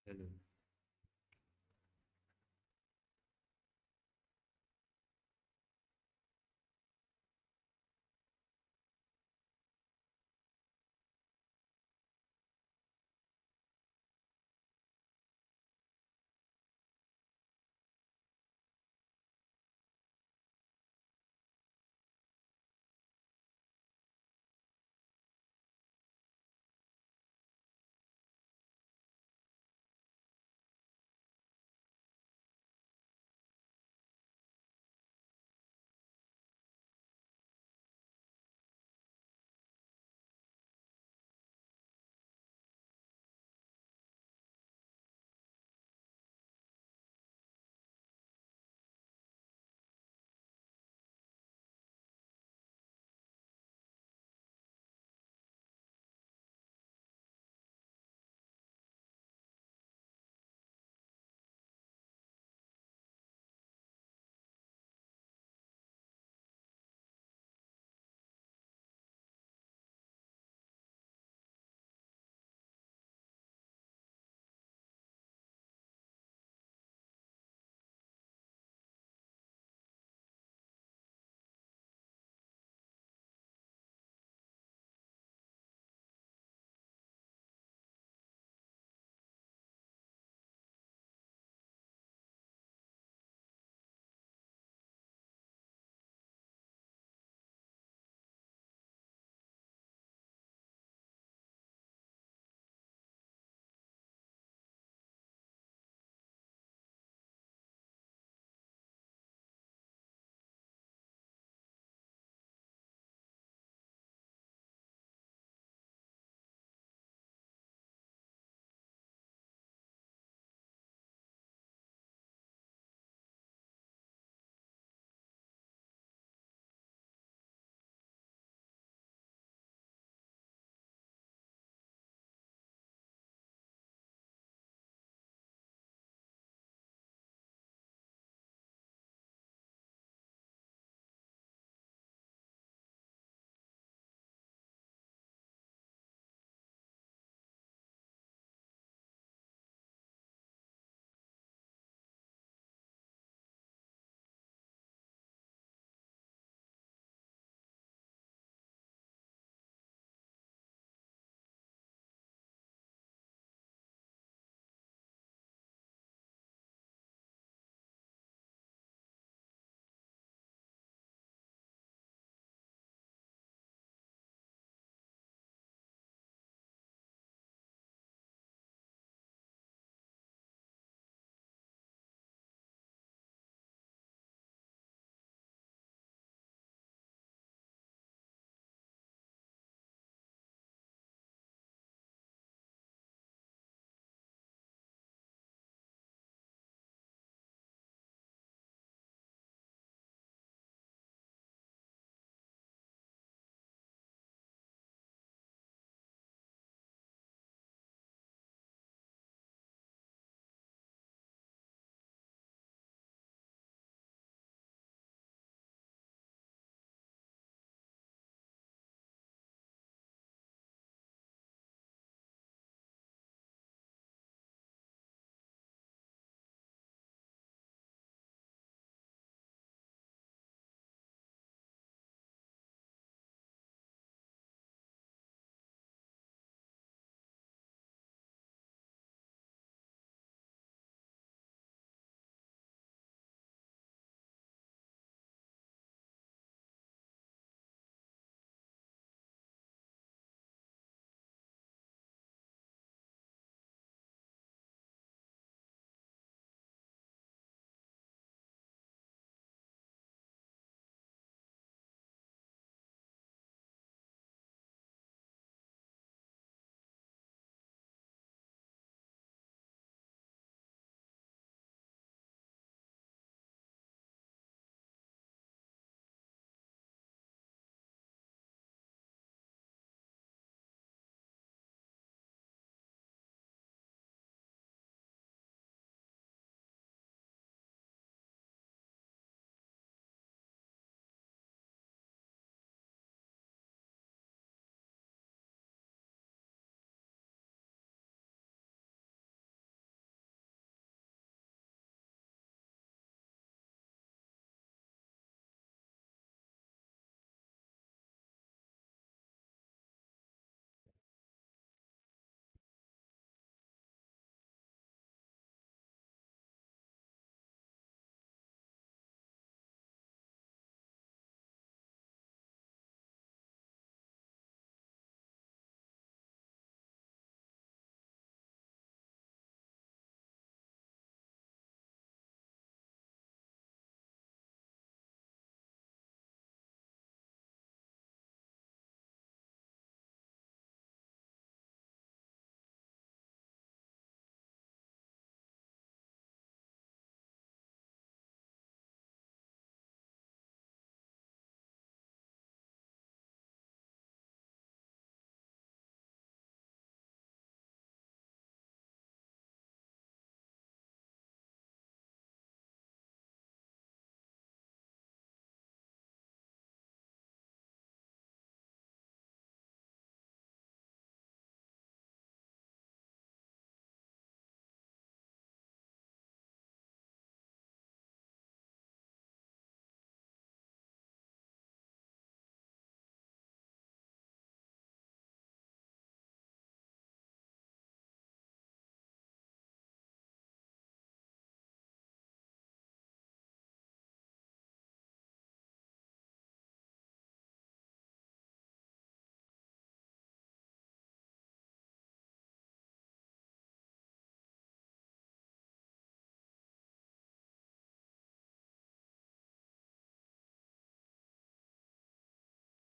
चलो।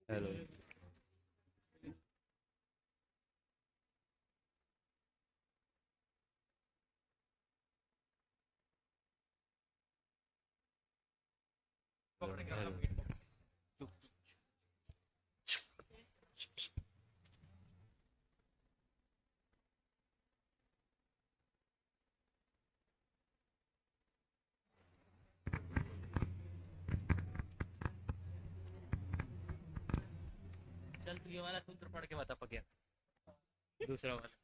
Hello. Hello. चल तू ये वाला सूत्र पढ़ के बता पक्या। दूसरा वाला।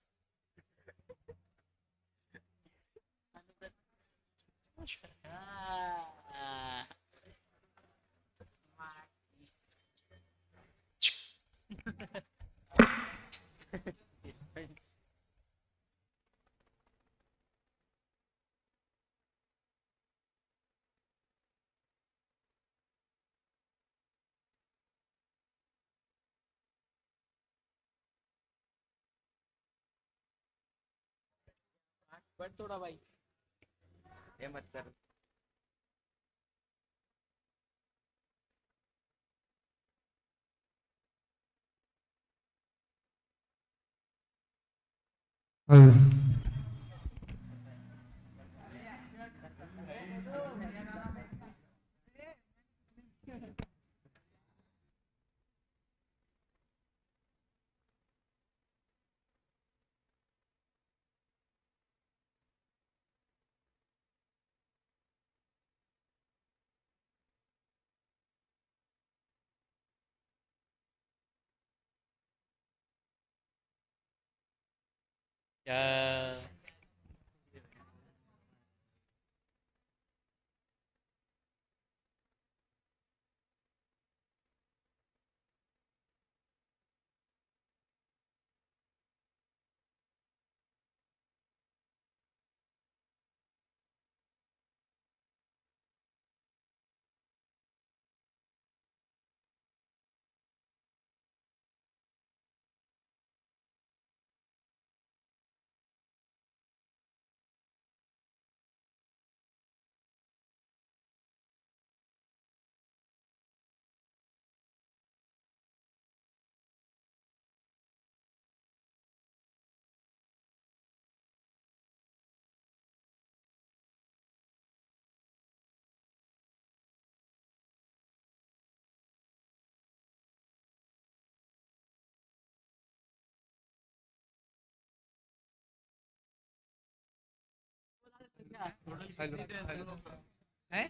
पढ़ थोड़ा भाई। ये मत कर। क्या? हेलो हेलो है।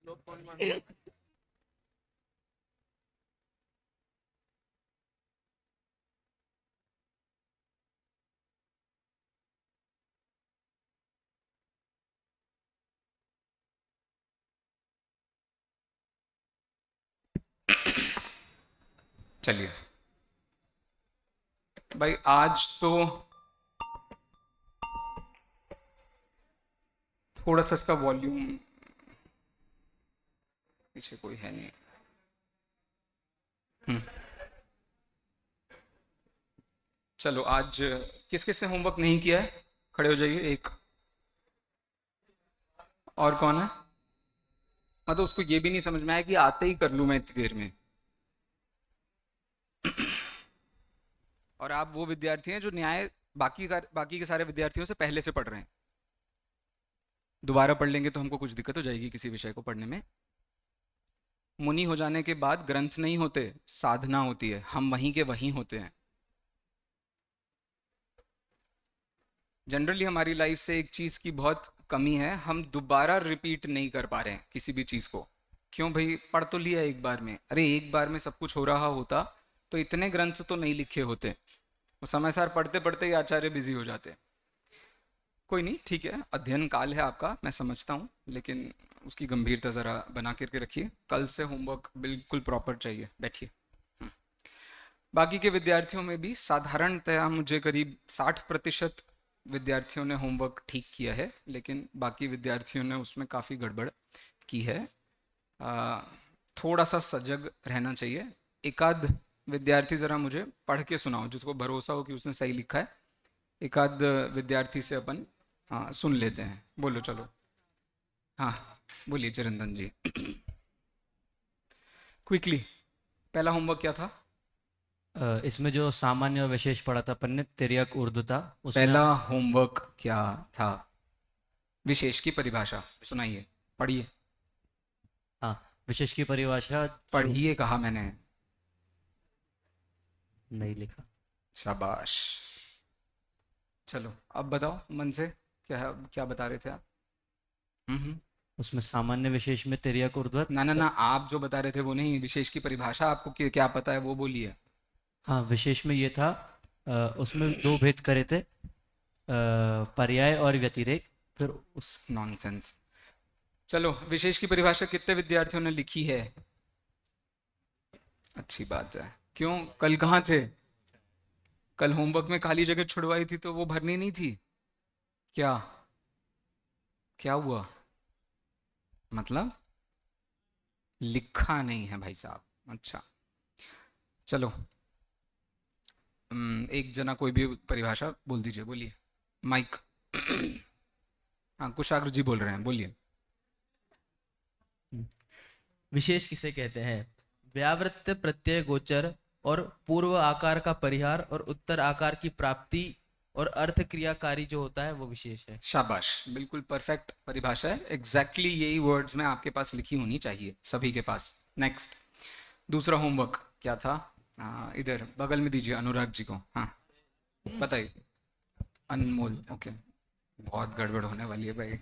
लोग कौन मान चलिए भाई, आज तो थोड़ा सा इसका वॉल्यूम, पीछे कोई है नहीं। हम्म, चलो आज किस किस ने होमवर्क नहीं किया है, खड़े हो जाइए। एक और कौन है? मतलब उसको ये भी नहीं समझ में आया कि आते ही कर लूँ मैं इतनी देर में। और आप वो विद्यार्थी हैं जो न्याय बाकी के सारे विद्यार्थियों से पहले से पढ़ रहे हैं। दोबारा पढ़ लेंगे तो हमको कुछ दिक्कत हो जाएगी किसी विषय को पढ़ने में। मुनि हो जाने के बाद ग्रंथ नहीं होते, साधना होती है। हम वहीं के वहीं होते हैं। जनरली हमारी लाइफ से एक चीज़ की बहुत कमी है, हम दोबारा रिपीट नहीं कर पा रहे हैं किसी भी चीज़ को। क्यों भाई, पढ़ तो लिया एक बार में। अरे एक बार में सब कुछ हो रहा होता तो इतने ग्रंथ तो नहीं लिखे होते। वो समय सार पढ़ते पढ़ते ही आचार्य बिजी हो जाते। कोई नहीं, ठीक है, अध्ययन काल है आपका, मैं समझता हूँ, लेकिन उसकी गंभीरता ज़रा बना करके रखिए। कल से होमवर्क बिल्कुल प्रॉपर चाहिए। बैठिए। बाकी के विद्यार्थियों में भी साधारणतया मुझे करीब 60% विद्यार्थियों ने होमवर्क ठीक किया है, लेकिन बाकी विद्यार्थियों ने उसमें काफ़ी गड़बड़ की है। थोड़ा सा सजग रहना चाहिए। एक आध विद्यार्थी ज़रा मुझे पढ़ के सुनाओ, जिसको भरोसा हो कि उसने सही लिखा है। एक आध विद्यार्थी से अपन सुन लेते हैं। बोलो चलो। हाँ बोलिए चिरंतन जी। क्विकली, पहला होमवर्क क्या था? इसमें जो सामान्य और विशेष पढ़ा था अपन ने, तिर्यक ऊर्ध्वता, उसमें पहला होमवर्क क्या था? विशेष की परिभाषा सुनाइए, पढ़िए। हाँ, विशेष की परिभाषा पढ़िए कहा मैंने। नहीं लिखा। शाबाश। चलो अब बताओ मन से, क्या क्या बता रहे थे आप? उसमें सामान्य विशेष में तिर्यक ऊर्ध्वत। ना ना ना, आप जो बता रहे थे वो नहीं, विशेष की परिभाषा आपको क्या पता है वो बोलिए। हाँ, विशेष में ये था, उसमें दो भेद करे थे, पर्याय और व्यतिरेक। फिर उस नॉनसेंस। चलो, विशेष की परिभाषा कितने विद्यार्थियों ने लिखी है? अच्छी बात है। क्यों, कल कहाँ थे? कल होमवर्क में खाली जगह छुड़वाई थी तो वो भरनी नहीं थी क्या? क्या हुआ? मतलब लिखा नहीं है भाई साहब। अच्छा चलो, एक जना कोई भी परिभाषा बोल दीजिए। बोलिए माइक। हाँ, कुशाग्र जी बोल रहे हैं, बोलिए। विशेष किसे कहते हैं? व्यावृत्त प्रत्यय गोचर और पूर्व आकार का परिहार और उत्तर आकार की प्राप्ति और अर्थ क्रियाकारी जो होता है वो विशेष है। शाबाश, बिल्कुल परफेक्ट परिभाषा है। एग्जैक्टली यही वर्ड्स में आपके पास लिखी होनी चाहिए, सभी के पास। नेक्स्ट, दूसरा होमवर्क क्या था? इधर बगल में दीजिए अनुराग जी को। हाँ बताइए। अनमोल, ओके। बहुत गड़बड़ होने वाली है भाई।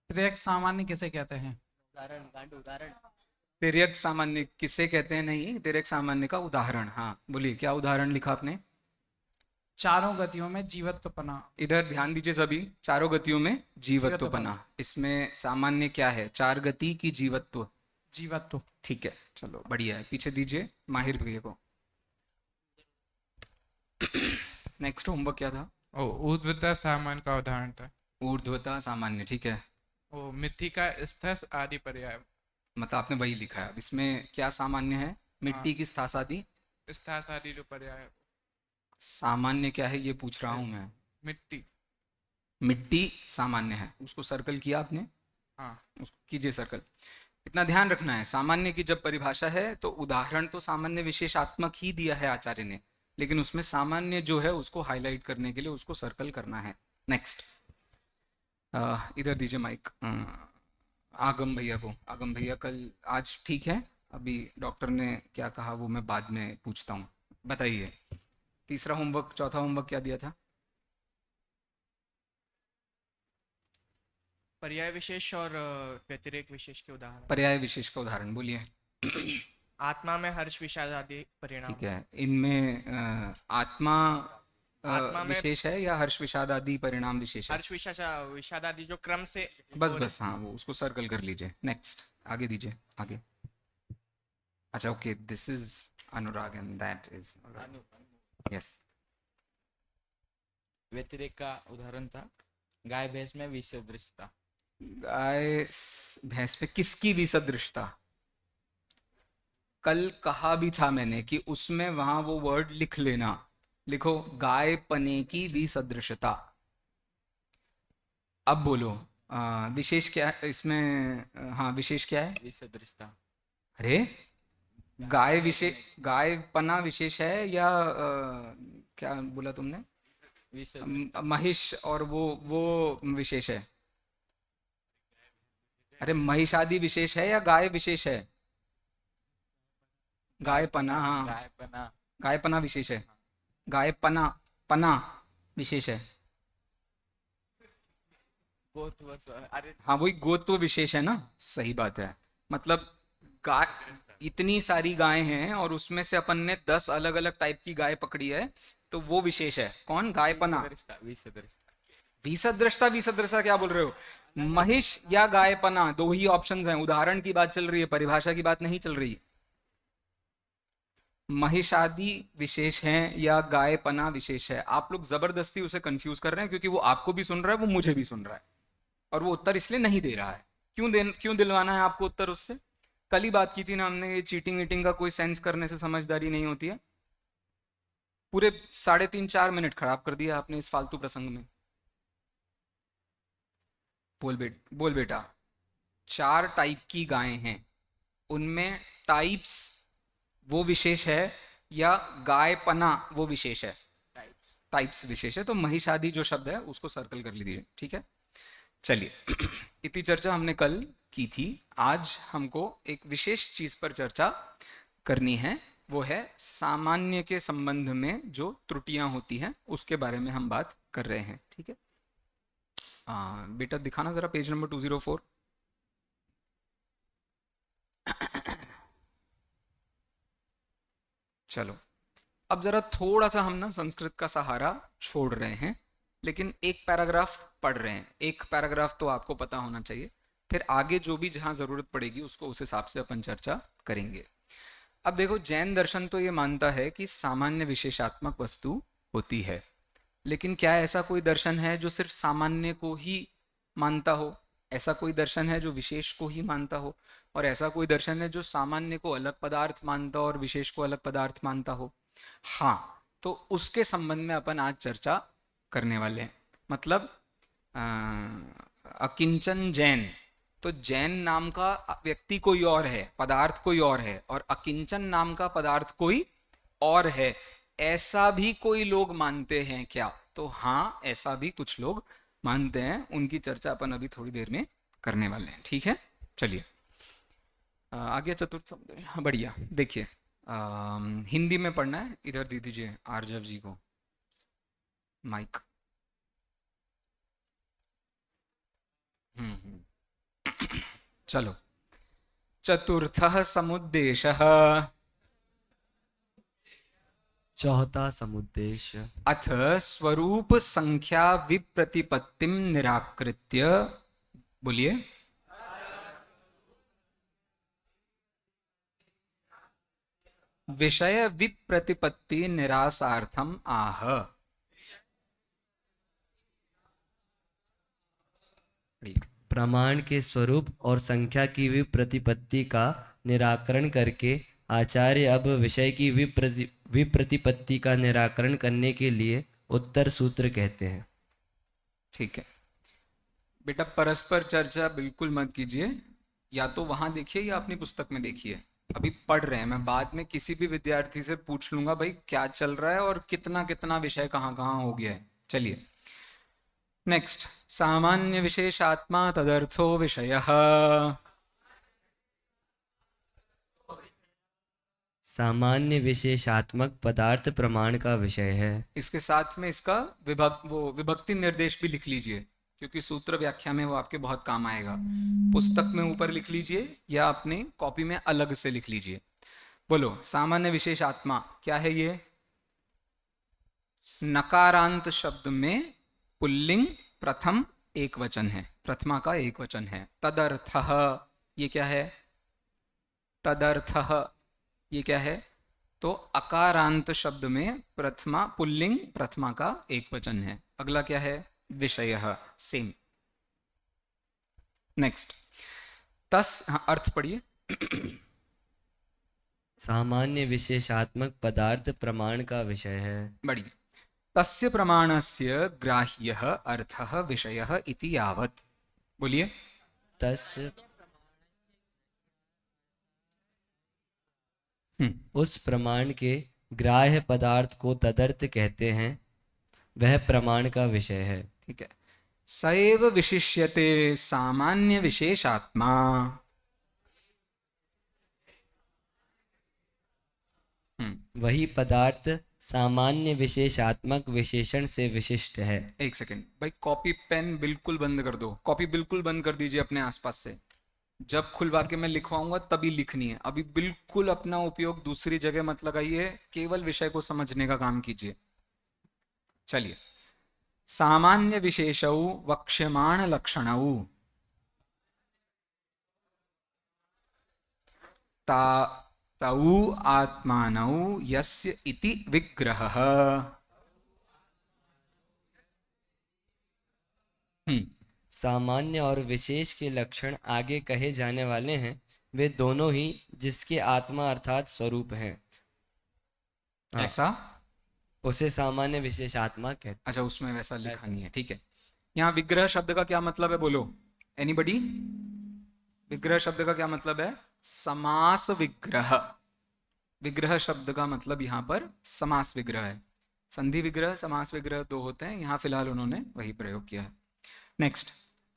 तिर्यक सामान्य किसे कहते हैं? उदाहरण तिर्यक सामान्य किसे कहते हैं? नहीं, तिर्यक सामान्य का उदाहरण। हाँ बोलिए, क्या उदाहरण लिखा आपने? चारों गतियों में जीवत्वपना। इधर ध्यान दीजिए सभी, चारों गतियों में जीवत्वपना। जीवत्वपना। इसमें सामान्य क्या है? चार गति की जीवत्व। जीवत्व। ठीक है, चलो बढ़िया है। पीछे दीजिए माहिर भैया को। नेक्स्ट होमवर्क क्या था? ऊर्ध्वता सामान्य का उदाहरण था। ऊर्ध्वता सामान्य, ठीक है। वो मिट्टी का स्थस आदि पर्याय। मतलब आपने वही लिखा है। अब इसमें क्या सामान्य है? मिट्टी की स्थास आदि। स्थास आदि जो पर्याय है। सामान्य क्या है ये पूछ रहा हूं मैं। मिट्टी। मिट्टी सामान्य है, उसको सर्कल किया आपने? हाँ। उसको कीजिए सर्कल। इतना ध्यान रखना है, सामान्य की जब परिभाषा है तो उदाहरण तो सामान्य विशेषात्मक ही दिया है आचार्य ने, लेकिन उसमें सामान्य जो है उसको हाईलाइट करने के लिए उसको सर्कल करना है। नेक्स्ट, इधर दीजिए माइक आगम भैया को। आगम भैया कल आज ठीक है? अभी डॉक्टर ने क्या कहा वो मैं बाद में पूछता हूँ। बताइए तीसरा होमवर्क, चौथा होमवर्क क्या दिया था? पर्याय विशेष और व्यतिरेक विशेष के उदाहरण। पर्याय विशेष का उदाहरण बोलिए। आत्मा में हर्ष विषाद आदि परिणाम। ठीक है, इनमें आत्मा आत्मा में विशेष है या हर्ष विषाद आदि परिणाम विशेष है? हर्ष विषाद आदि जो क्रम से बस बस, हाँ वो उसको सर्कल कर लीजिए। नेक्स्ट, आगे दीजिए आगे। अच्छा okay, this is Anurag and that is yes. व्यतिरेक का उदाहरण था गाय भैंस में विसदृशता। गाय भैंस में किसकी विसदृशता? कल कहा भी था मैंने कि उसमें वहां वो वर्ड लिख लेना। लिखो गाय पने की विसदृशता। अब बोलो विशेष क्या है इसमें? हाँ विशेष क्या है? विसदृशता। अरे गाय विशेष, गाय पना विशेष है या क्या बोला तुमने? महिष और वो विशेष है। अरे महिष आदि विशेष है या गाय विशेष है? गाय पना, हाँ गायपना। गाय पना विशेष है। गाय पना, पना विशेष है। अरे हाँ वही गोत्व विशेष है ना, सही बात है। मतलब गाय, इतनी सारी गाय हैं और उसमें से अपन ने 10 अलग अलग टाइप की गाय पकड़ी है, तो वो विशेष है। कौन? गाय पना। विसदृशता। विसदृशता, विसदृशता क्या बोल रहे हो? महिष या गायपना, दो ही ऑप्शंस हैं, उदाहरण की बात चल रही है, परिभाषा की बात नहीं चल रही। महिषादि विशेष है या गायपना विशेष है। आप लोग जबरदस्ती उसे कंफ्यूज कर रहे हैं, क्योंकि वो आपको भी सुन रहा है, वो मुझे भी सुन रहा है, और वो उत्तर इसलिए नहीं दे रहा है। क्यों दिलवाना है आपको उत्तर उससे? कल ही बात की थी ना हमने, ये चीटिंग वीटिंग का कोई सेंस करने से समझदारी नहीं होती है। पूरे 3.5-4 मिनट खराब कर दिया आपने इस फालतू प्रसंग में। बोल बेटा। 4 टाइप की गायें हैं, उनमें टाइप्स वो विशेष है या गायपना वो विशेष है? टाइप्स विशेष है। तो महिषादि जो शब्द है उसको सर्कल कर लीजिए, ठीक है। चलिए इतनी चर्चा हमने कल की थी। आज हमको एक विशेष चीज पर चर्चा करनी है, वो है सामान्य के संबंध में जो त्रुटियां होती हैं उसके बारे में हम बात कर रहे हैं, ठीक है। बेटा दिखाना जरा पेज नंबर 204। चलो अब जरा थोड़ा सा हम ना संस्कृत का सहारा छोड़ रहे हैं, लेकिन एक पैराग्राफ पढ़ रहे हैं। एक पैराग्राफ तो आपको पता होना चाहिए, फिर आगे जो भी जहां जरूरत पड़ेगी उसको उस हिसाब से अपन चर्चा करेंगे। अब देखो, जैन दर्शन तो ये मानता है कि सामान्य विशेषात्मक वस्तु होती है, लेकिन क्या ऐसा कोई दर्शन है जो सिर्फ सामान्य को ही मानता हो? ऐसा कोई दर्शन है जो विशेष को ही मानता हो? और ऐसा कोई दर्शन है जो सामान्य को अलग पदार्थ मानता हो और विशेष को अलग पदार्थ मानता हो? हाँ, तो उसके संबंध में अपन आज चर्चा करने वाले हैं। मतलब अकिंचन जैन, तो जैन नाम का व्यक्ति कोई और है, पदार्थ कोई और है, और अकिंचन नाम का पदार्थ कोई और है, ऐसा भी कोई लोग मानते हैं क्या? तो हाँ, ऐसा भी कुछ लोग मानते हैं। उनकी चर्चा अपन अभी थोड़ी देर में करने वाले हैं, ठीक है। चलिए आगे चतुर्थ समुदाय। हाँ बढ़िया, देखिए हिंदी में पढ़ना है। इधर दे दीजिए आरजव जी को माइक। चलो, चतुर्थः समुद्देशः चौथा समुद्देश्य अथ स्वरूप संख्या विप्रतिपत्तिम निराकृत्य, बोलिए, विषय विप्रतिपत्ति निरासार्थम आह। प्रमाण के स्वरूप और संख्या की विप्रतिपत्ति का निराकरण करके आचार्य अब विषय की विप्रतिपत्ति का निराकरण करने के लिए उत्तर सूत्र कहते हैं। ठीक है बेटा, परस्पर चर्चा बिल्कुल मत कीजिए, या तो वहां देखिए या अपनी पुस्तक में देखिए। अभी पढ़ रहे हैं, मैं बाद में किसी भी विद्यार्थी से पूछ लूंगा भाई क्या चल रहा है और कितना कितना विषय कहाँ कहाँ हो गया है। चलिए नेक्स्ट, सामान्य विशेषात्मा तदर्थो विषयः। सामान्य विशेषात्मक पदार्थ प्रमाण का विषय है। इसके साथ में इसका विभक्ति निर्देश भी लिख लीजिए, क्योंकि सूत्र व्याख्या में वो आपके बहुत काम आएगा। पुस्तक में ऊपर लिख लीजिए या अपनी कॉपी में अलग से लिख लीजिए। बोलो, सामान्य विशेषात्मा क्या है? ये नकारांत शब्द में पुल्लिंग प्रथम एक वचन है, प्रथमा का एक वचन है। तदर्थः, ये क्या है? तदर्थः ये क्या है? तो अकारांत शब्द में प्रथमा पुल्लिंग प्रथमा का एक वचन है। अगला क्या है? विषयः, सेम। नेक्स्ट, तस्, हाँ, अर्थ पढ़िए। सामान्य विशेषात्मक पदार्थ प्रमाण का विषय है। बढ़िया। तस्य प्रमाणस्य ग्राह्यः अर्थः विषयः इति यावत्। बोलिए। तस्य, उस प्रमाण के ग्राह्य पदार्थ को तदर्थ कहते हैं, वह प्रमाण का विषय है। ठीक है। सैव विशिष्यते सामान्य विशेषात्मा। वही पदार्थ सामान्य विशेषात्मक विशेषण से विशिष्ट है। एक सेकेंड भाई, कॉपी पेन बिल्कुल बंद कर दो। कॉपी बिल्कुल बंद कर दीजिए अपने आसपास से। जब खुलवा के मैं लिखवाऊंगा तभी लिखनी है। अभी बिल्कुल अपना उपयोग दूसरी जगह मत लगाइए, केवल विषय को समझने का काम कीजिए। चलिए, सामान्य विशेषौ वक्ष्यमाण लक्षणौ। ता तौ आत्मानौ यस्य इति विग्रहः। सामान्य और विशेष के लक्षण आगे कहे जाने वाले हैं, वे दोनों ही जिसके आत्मा अर्थात स्वरूप हैं, हाँ। ऐसा उसे सामान्य विशेष आत्मा कहते अच्छा, उसमें वैसा लिखा ऐसा। नहीं है, ठीक है। यहाँ विग्रह शब्द का क्या मतलब है, बोलो एनीबडी। विग्रह शब्द का क्या मतलब है? समास विग्रह। विग्रह शब्द का मतलब यहाँ पर समास विग्रह है। संधि विग्रह, समास विग्रह दो होते हैं, यहाँ फिलहाल उन्होंने वही प्रयोग किया है। नेक्स्ट,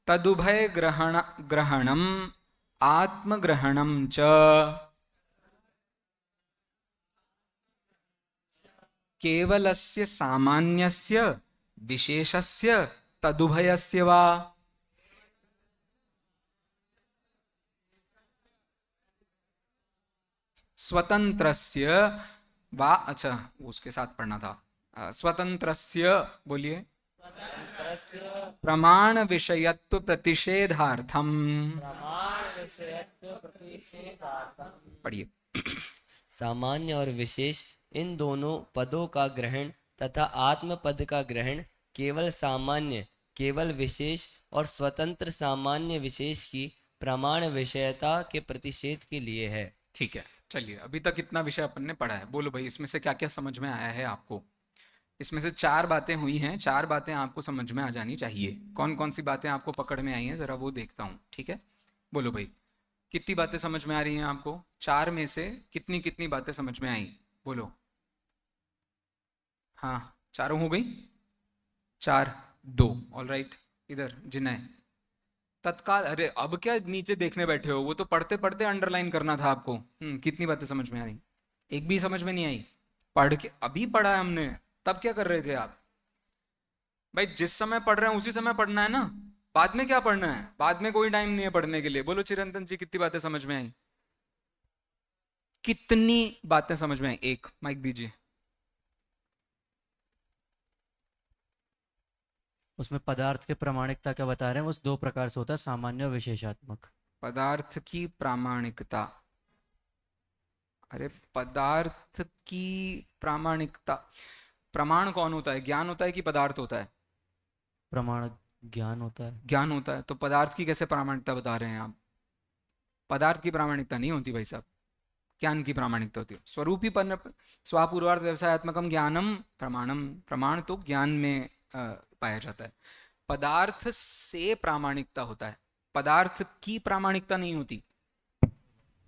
तदुभय ग्रहणम आत्मग्रहणम च केवलस्य सामान्यस्य विशेषस्य तदुभयस्य वा। स्वतंत्रस्य वा, अच्छा उसके साथ पढ़ना था, स्वतंत्रस्य बोलिए, प्रमाण विषयत्व प्रतिषेधार्थम, पढ़िए। सामान्य और विशेष इन दोनों पदों का ग्रहण तथा आत्म पद का ग्रहण केवल सामान्य, केवल विशेष और स्वतंत्र सामान्य विशेष की प्रमाण विषयता के प्रतिषेध के लिए है। ठीक है, चलिए अभी तक इतना विषय अपन ने पढ़ा है। बोलो भाई, इसमें से क्या क्या समझ में आया है आपको? इसमें से 4 बातें हुई हैं, 4 बातें आपको समझ में आ जानी चाहिए। कौन कौन सी बातें आपको पकड़ में आई हैं, जरा वो देखता हूँ, ठीक है। बोलो भाई, कितनी बातें समझ में आ रही हैं आपको? 4 में से कितनी कितनी बातें समझ में आई, बोलो। हाँ, चारों हो गई? 4, 2, ऑल राइट। इधर जिन्हें तत्काल, अरे अब क्या नीचे देखने बैठे हो, वो तो पढ़ते पढ़ते अंडरलाइन करना था आपको। कितनी बातें समझ में आ रही? एक भी समझ में नहीं आई? पढ़ के अभी पढ़ा है हमने, तब क्या कर रहे थे आप? भाई जिस समय पढ़ रहे हैं उसी समय पढ़ना है ना, बाद में क्या पढ़ना है? बाद में कोई टाइम नहीं है पढ़ने के लिए। बोलो चिरंतन जी, कितनी बातें समझ में आई? कितनी बातें समझ में आई? एक माइक दीजिए। उसमें पदार्थ के प्रामाणिकता क्या बता रहे हैं, वो 2 प्रकार से होता है, सामान्य और विशेषात्मक। पदार्थ की प्रामाणिकता, अरे पदार्थ की प्रामाणिकता, प्रमाण कौन होता है? ज्ञान होता है कि पदार्थ होता है? प्रमाण ज्ञान होता है। ज्ञान होता है, तो पदार्थ की कैसे प्रामाणिकता बता रहे हैं आप? पदार्थ की प्रामाणिकता नहीं होती भाई साहब, ज्ञान की प्रामाणिकता होती है। स्वरूपी स्वापूर्वार्थ व्यवसायत्मकम ज्ञानम प्रमाणम, प्रमाण तो ज्ञान में पाया जाता है। पदार्थ से प्रामाणिकता होता है, पदार्थ की प्रामाणिकता नहीं होती।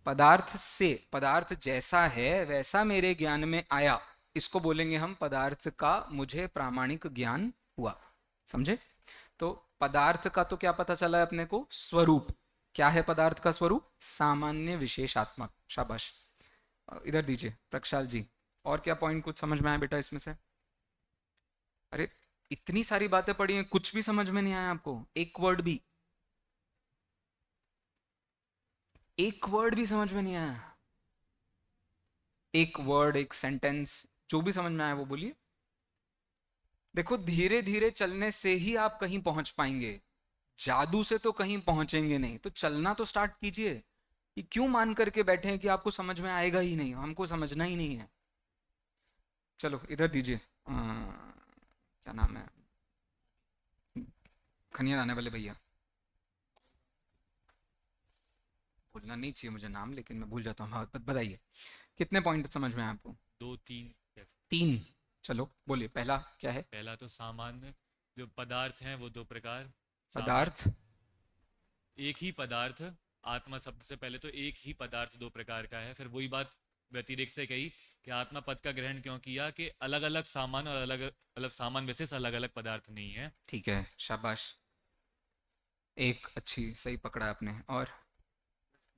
पदार्थ से, पदार्थ जैसा है वैसा मेरे ज्ञान में आया, इसको बोलेंगे हम पदार्थ का मुझे प्रामाणिक ज्ञान हुआ। समझे? तो पदार्थ का तो क्या पता चला है अपने को? स्वरूप। क्या है पदार्थ का स्वरूप? सामान्य विशेषात्मक। शाबाश, इधर दीजिए प्रक्षाल जी। और क्या पॉइंट कुछ समझ में आया बेटा इसमें से? अरे इतनी सारी बातें पढ़ी हैं, कुछ भी समझ में नहीं आया आपको? एक वर्ड भी, एक वर्ड भी समझ में नहीं आया? एक वर्ड, एक सेंटेंस, जो भी समझ में आया वो बोलिए। देखो, धीरे धीरे चलने से ही आप कहीं पहुंच पाएंगे, जादू से तो कहीं पहुंचेंगे नहीं। तो चलना तो स्टार्ट कीजिए। ये क्यों मान करके बैठे हैं कि आपको समझ में आएगा ही नहीं? हमको समझना ही नहीं है। चलो इधर दीजिए, क्या नाम है, खनिया दाने वाले भैया। भूलना नहीं चाहिए मुझे नाम, लेकिन मैं भूल जाता हूँ। बताइए कितने पॉइंट समझ में आए आपको? 2 3 3। चलो बोलिए, पहला क्या है? पहला तो सामान्य, जो पदार्थ हैं वो 2 प्रकार। पदार्थ, एक ही पदार्थ, आत्मा शब्द से पहले तो एक ही पदार्थ 2 प्रकार का है। फिर वही बात व्यतिरेक से कही कि आत्मा पद का ग्रहण क्यों किया, कि अलग अलग सामान्य और अलग अलग सामान्य विशेष अलग अलग पदार्थ नहीं है। ठीक है, शाबाश, एक अच्छी सही पकड़ा आपने। और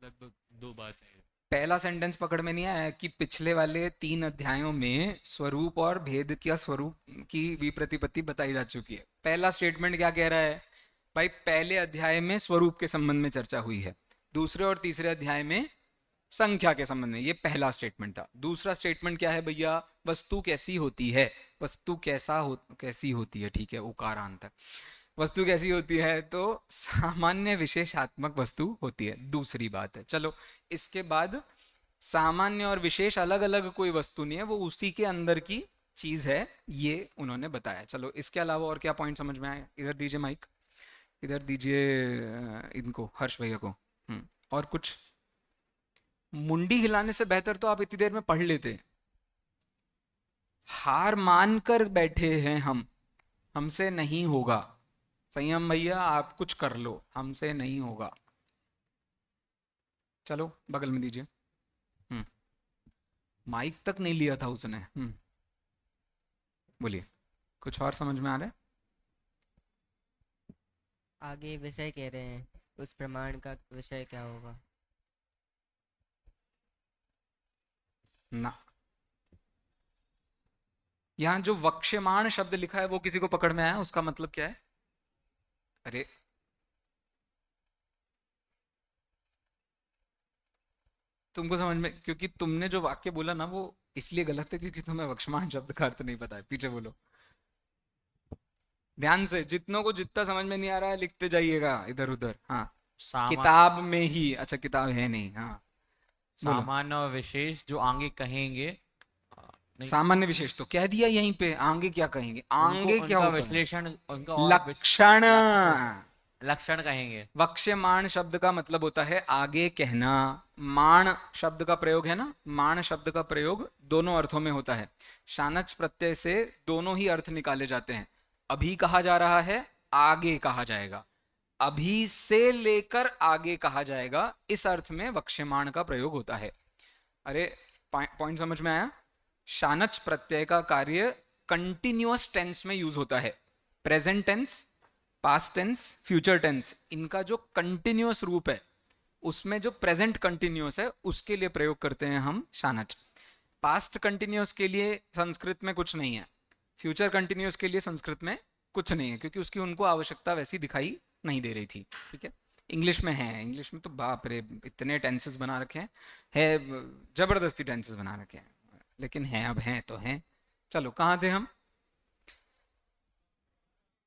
लगभग 2 बात है। पहला सेंटेंस पकड़ में नहीं आया कि पिछले वाले 3 अध्यायों में स्वरूप और भेद क्या स्वरूप की विप्रतिपत्ति बताई जा चुकी है। पहला स्टेटमेंट क्या कह रहा है भाई? पहले अध्याय में स्वरूप के संबंध में चर्चा हुई है, दूसरे और तीसरे अध्याय में संख्या के संबंध में। ये पहला स्टेटमेंट था। दूसरा स्टेटमेंट क्या है भैया? वस्तु कैसी होती है, वस्तु कैसी होती है, ठीक है, उकारांत है। वस्तु कैसी होती है? तो सामान्य विशेषात्मक वस्तु होती है, दूसरी बात है। चलो इसके बाद सामान्य और विशेष अलग अलग कोई वस्तु नहीं है, वो उसी के अंदर की चीज है, ये उन्होंने बताया। चलो इसके अलावा और क्या पॉइंट समझ में आए? इधर दीजिए माइक, इधर दीजिए इनको, हर्ष भैया को। और कुछ? मुंडी हिलाने से बेहतर तो आप इतनी देर में पढ़ लेते। हार मान कर बैठे हैं हम, हमसे नहीं होगा। संयम भैया आप कुछ कर लो, हमसे नहीं होगा। चलो बगल में दीजिए। माइक तक नहीं लिया था उसने। बोलिए, कुछ और समझ में आ रहा है? आगे विषय कह रहे हैं, उस प्रमाण का विषय क्या होगा? ना, यहां जो वक्ष्यमाण शब्द लिखा है वो किसी को पकड़ में आया? उसका मतलब क्या है? अरे तुमको समझ में, क्योंकि तुमने जो वाक्य बोला ना वो इसलिए गलत है क्योंकि तुम्हें वक्ष्यमाण शब्द का अर्थ नहीं पता है। पीछे बोलो ध्यान से, जितनों को जितना समझ में नहीं आ रहा है लिखते जाइएगा इधर उधर। हाँ, किताब में ही। अच्छा किताब है नहीं। हाँ बोलो। सामान्य और विशेष जो आगे कहेंगे, सामान्य विशेष तो कह दिया यहीं पे, आगे क्या कहेंगे? आगे क्या होता है? विश्लेषण उनका और लक्षण, लक्षण कहेंगे। वक्ष्यमाण शब्द का मतलब होता है आगे कहना। माण शब्द का प्रयोग है ना, माण शब्द का प्रयोग दोनों अर्थों में होता है। शानच प्रत्यय से दोनों ही अर्थ निकाले जाते हैं। अभी कहा जा रहा है, आगे कहा जाएगा, अभी से लेकर आगे कहा जाएगा, इस अर्थ में वक्ष्यमाण का प्रयोग होता है। अरे पॉइंट समझ में आया? शानच प्रत्यय का कार्य कंटिन्यूअस टेंस में यूज होता है। Present tense, past tense, future tense, इनका जो कंटिन्यूअस रूप है उसमें जो प्रेजेंट कंटिन्यूअस है उसके लिए प्रयोग करते हैं हम शानच। पास्ट कंटिन्यूअस के लिए संस्कृत में कुछ नहीं है, फ्यूचर कंटिन्यूअस के लिए संस्कृत में कुछ नहीं है, क्योंकि उसकी उनको आवश्यकता वैसी दिखाई नहीं दे रही थी। ठीक है, इंग्लिश में है। इंग्लिश में तो बाप रे इतने टेंसेस बना रखे हैं, है जबरदस्ती टेंसेस बना रखे हैं, लेकिन हैं, अब हैं तो हैं। चलो कहाँ थे हम?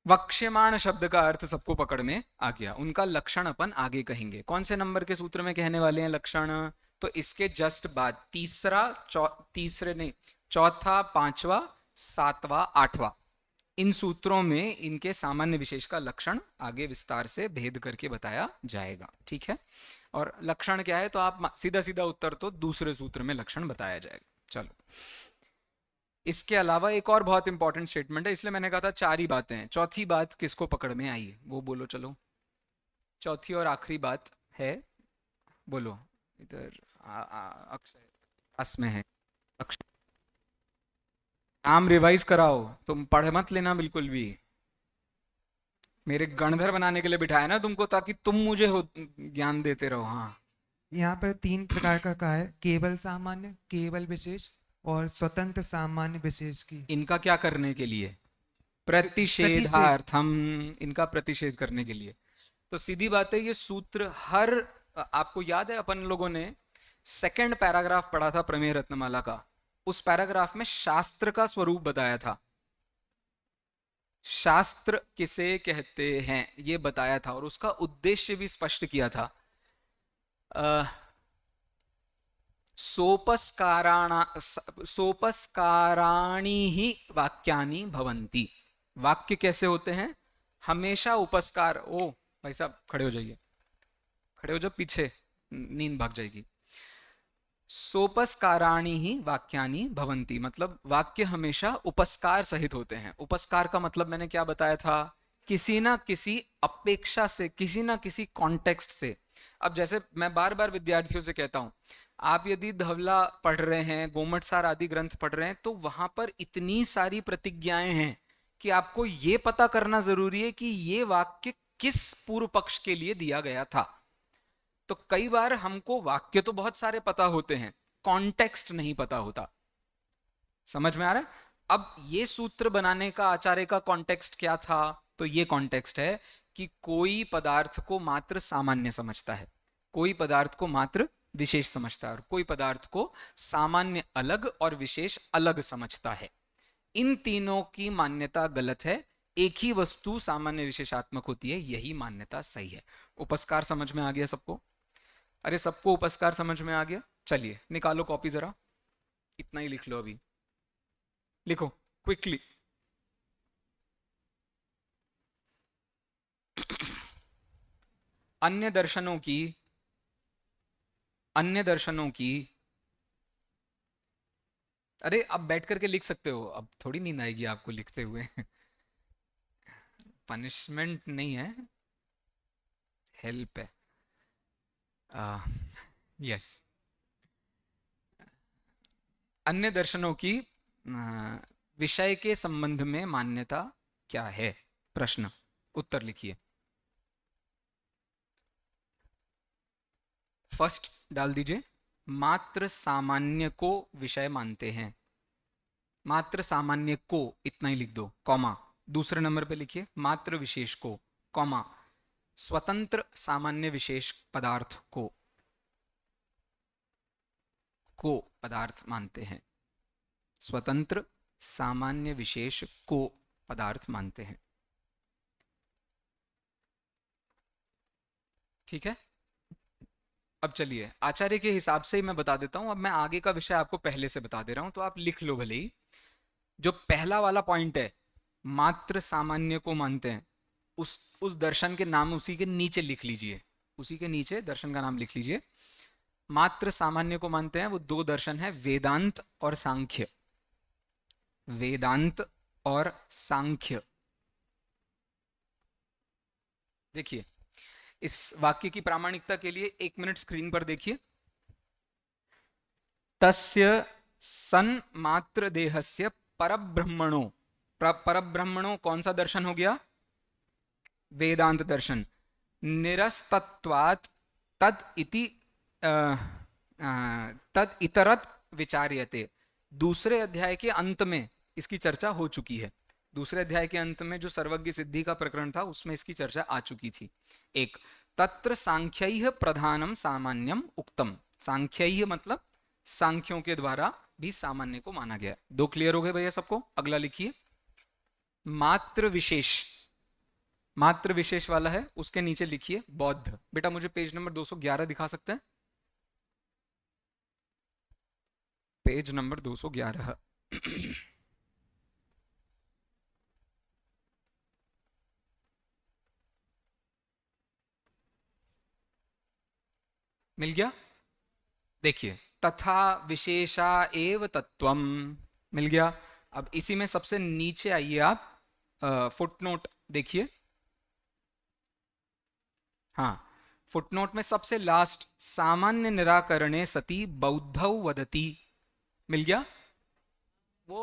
वक्ष्यमाण शब्द का अर्थ सबको पकड़ में आ गया। उनका लक्षण अपन आगे कहेंगे। कौन से नंबर के सूत्र में कहने वाले हैं लक्षण? तो इसके जस्ट बाद चौथा, पांचवा, सातवां, आठवां, इन सूत्रों में इनके सामान्य विशेष का लक्षण आगे विस्तार से भेद करके बताया जाएगा। ठीक है, और लक्षण क्या है तो आप सीधा सीधा उत्तर तो दूसरे सूत्र में लक्षण बताया जाएगा। चलो, इसके अलावा एक और बहुत इंपॉर्टेंट स्टेटमेंट है, इसलिए मैंने कहा था 4 ही बातें हैं। चौथी बात किसको पकड़ में आई है वो बोलो। चलो चौथी और आखिरी बात है, बोलो। इधर अक्षय अस में है। अक्षय नाम रिवाइज कराओ, तुम पढ़ मत लेना बिल्कुल भी। मेरे गणधर बनाने के लिए बिठाया ना तुमको, ताकि तुम मुझे ज्ञान देते रहो। हाँ, यहाँ पर 3 प्रकार का कहा है, केवल सामान्य, केवल विशेष और स्वतंत्र सामान्य विशेष की। इनका क्या करने के लिए? प्रतिषेधार्थम, इनका प्रतिषेध करने के लिए। तो सीधी बात है, ये सूत्र हर, आपको याद है अपन लोगों ने 2nd पैराग्राफ पढ़ा था प्रमेय रत्नमाला का, उस पैराग्राफ में शास्त्र का स्वरूप बताया था। शास्त्र किसे कहते हैं ये बताया था, और उसका उद्देश्य भी स्पष्ट किया था। सोपस्काराणी ही वाक्यानि भवन्ति। वाक्य कैसे होते हैं? हमेशा उपस्कार। ओ भाई साहब खड़े हो जाइए, खड़े हो जाओ, पीछे नींद भाग जाएगी। सोपस्काराणी ही वाक्यानि भवन्ति, मतलब वाक्य हमेशा उपस्कार सहित होते हैं। उपस्कार का मतलब मैंने क्या बताया था? किसी ना किसी अपेक्षा से, किसी ना किसी कॉन्टेक्स्ट से। अब जैसे मैं बार बार विद्यार्थियों से कहता हूं, आप यदि धवला पढ़ रहे हैं, गोमटसार आदि ग्रंथ पढ़ रहे हैं, तो वहां पर इतनी सारी प्रतिज्ञाएं हैं कि आपको ये पता करना जरूरी है कि ये वाक्य किस पूर्व पक्ष के लिए दिया गया था। तो कई बार हमको वाक्य तो बहुत सारे पता होते हैं, कॉन्टेक्स्ट नहीं पता होता। समझ में आ रहा है? अब ये सूत्र बनाने का आचार्य का कॉन्टेक्स्ट क्या था? तो ये कॉन्टेक्स्ट है कि कोई पदार्थ को मात्र सामान्य समझता है, कोई पदार्थ को मात्र विशेष समझता है, और कोई पदार्थ को सामान्य अलग और विशेष अलग समझता है। इन तीनों की मान्यता गलत है। एक ही वस्तु सामान्य विशेषात्मक होती है, यही मान्यता सही है। उपस्कार समझ में आ गया सबको? अरे सबको उपस्कार समझ में आ गया? चलिए निकालो कॉपी जरा, इतना ही लिख लो अभी, लिखो क्विकली। अन्य दर्शनों की अरे अब बैठ करके लिख सकते हो, अब थोड़ी नींद आएगी आपको लिखते हुए। पनिशमेंट नहीं है, हेल्प है। यस, अन्य दर्शनों की विषय के संबंध में मान्यता क्या है? प्रश्न, उत्तर लिखिए। फर्स्ट डाल दीजिए, मात्र सामान्य को विषय मानते हैं। मात्र सामान्य को, इतना ही लिख दो, कॉमा। दूसरे नंबर पे लिखिए मात्र विशेष को, कॉमा, स्वतंत्र सामान्य विशेष पदार्थ को पदार्थ मानते हैं। स्वतंत्र सामान्य विशेष को पदार्थ मानते हैं। ठीक है, अब चलिए आचार्य के हिसाब से ही मैं बता देता हूं। अब मैं आगे का विषय आपको पहले से बता दे रहा हूं, तो आप लिख लो भले ही। जो पहला वाला पॉइंट है, मात्र सामान्य को मानते हैं, उस दर्शन के नाम उसी के नीचे लिख लीजिए, उसी के नीचे दर्शन का नाम लिख लीजिए। मात्र सामान्य को मानते हैं, वो दो दर्शन है, वेदांत और सांख्य। वेदांत और सांख्य। देखिए इस वाक्य की प्रामाणिकता के लिए 1 मिनट स्क्रीन पर देखिए। तस्य सन मात्र देहस्य परब्रह्मणो, परब्रह्मणो कौन सा दर्शन हो गया? वेदांत दर्शन। निरस्तत्वात् तद इति तद इतरत विचार्यते। दूसरे अध्याय के अंत में इसकी चर्चा हो चुकी है। दूसरे अध्याय के अंत में जो सर्वज्ञ सिद्धि का प्रकरण था उसमें इसकी चर्चा आ चुकी थी। एक, तत्र सांख्यैः प्रधानम सामान्यम उक्तम। सांख्यैः मतलब सांख्यों के द्वारा भी सामान्य को माना गया। दो क्लियर हो गए भैया सबको? अगला लिखिए, मात्र विशेष। मात्र विशेष वाला है, उसके नीचे लिखिए बौद्ध। बेटा मुझे पेज नंबर 211 दिखा सकते हैं? Page number 211। मिल गया? देखिए, तथा विशेषा एव तत्वम, मिल गया। अब इसी में सबसे नीचे आइए आप, फुटनोट देखिए। हाँ, फुटनोट में सबसे लास्ट, सामान्य निराकरणे सती बौद्धौ वदति, मिल गया वो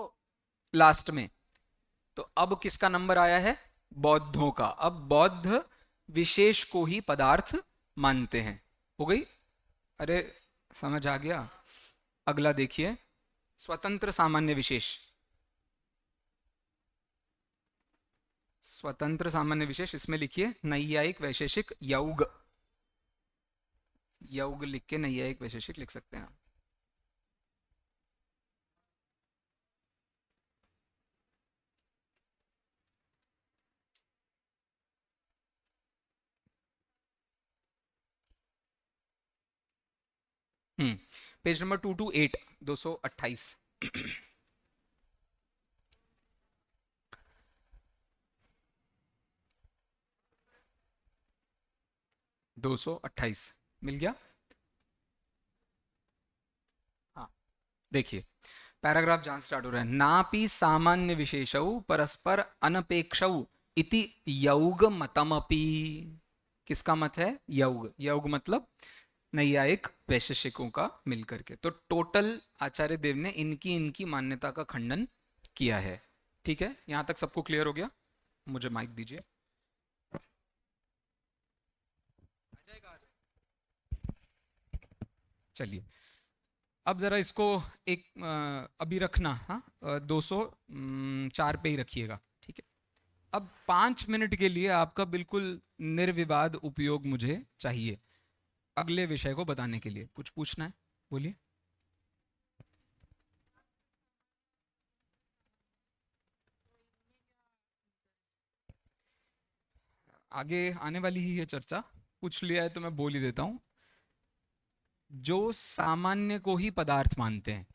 लास्ट में। तो अब किसका नंबर आया है? बौद्धों का। अब बौद्ध विशेष को ही पदार्थ मानते हैं। हो गई? अरे समझ आ गया? अगला देखिए, स्वतंत्र सामान्य विशेष। स्वतंत्र सामान्य विशेष, इसमें लिखिए नैयायिक वैशेषिक यौग। यौग लिख के नैयायिक वैशेषिक लिख सकते हैं आप। Page number 228, 228। 228 मिल गया? हाँ, देखिए पैराग्राफ जहां स्टार्ट हो रहा है, नापि सामान्य विशेषौ परस्पर अनपेक्षौ इति यौग मतमपि। किसका मत है? यौग। यौग मतलब नैयायिक वैशेषिकों का मिलकर के। तो टोटल आचार्य देव ने इनकी मान्यता का खंडन किया है। ठीक है, यहां तक सबको क्लियर हो गया? मुझे माइक दीजिए। चलिए अब जरा इसको एक अभी रखना, हाँ 204 पे ही रखिएगा। ठीक है, अब 5 मिनट के लिए आपका बिल्कुल निर्विवाद उपयोग मुझे चाहिए अगले विषय को बताने के लिए। कुछ पूछना है? बोलिए। आगे आने वाली ही है चर्चा, पूछ लिया है तो मैं बोल ही देता हूं। जो सामान्य को ही पदार्थ मानते हैं,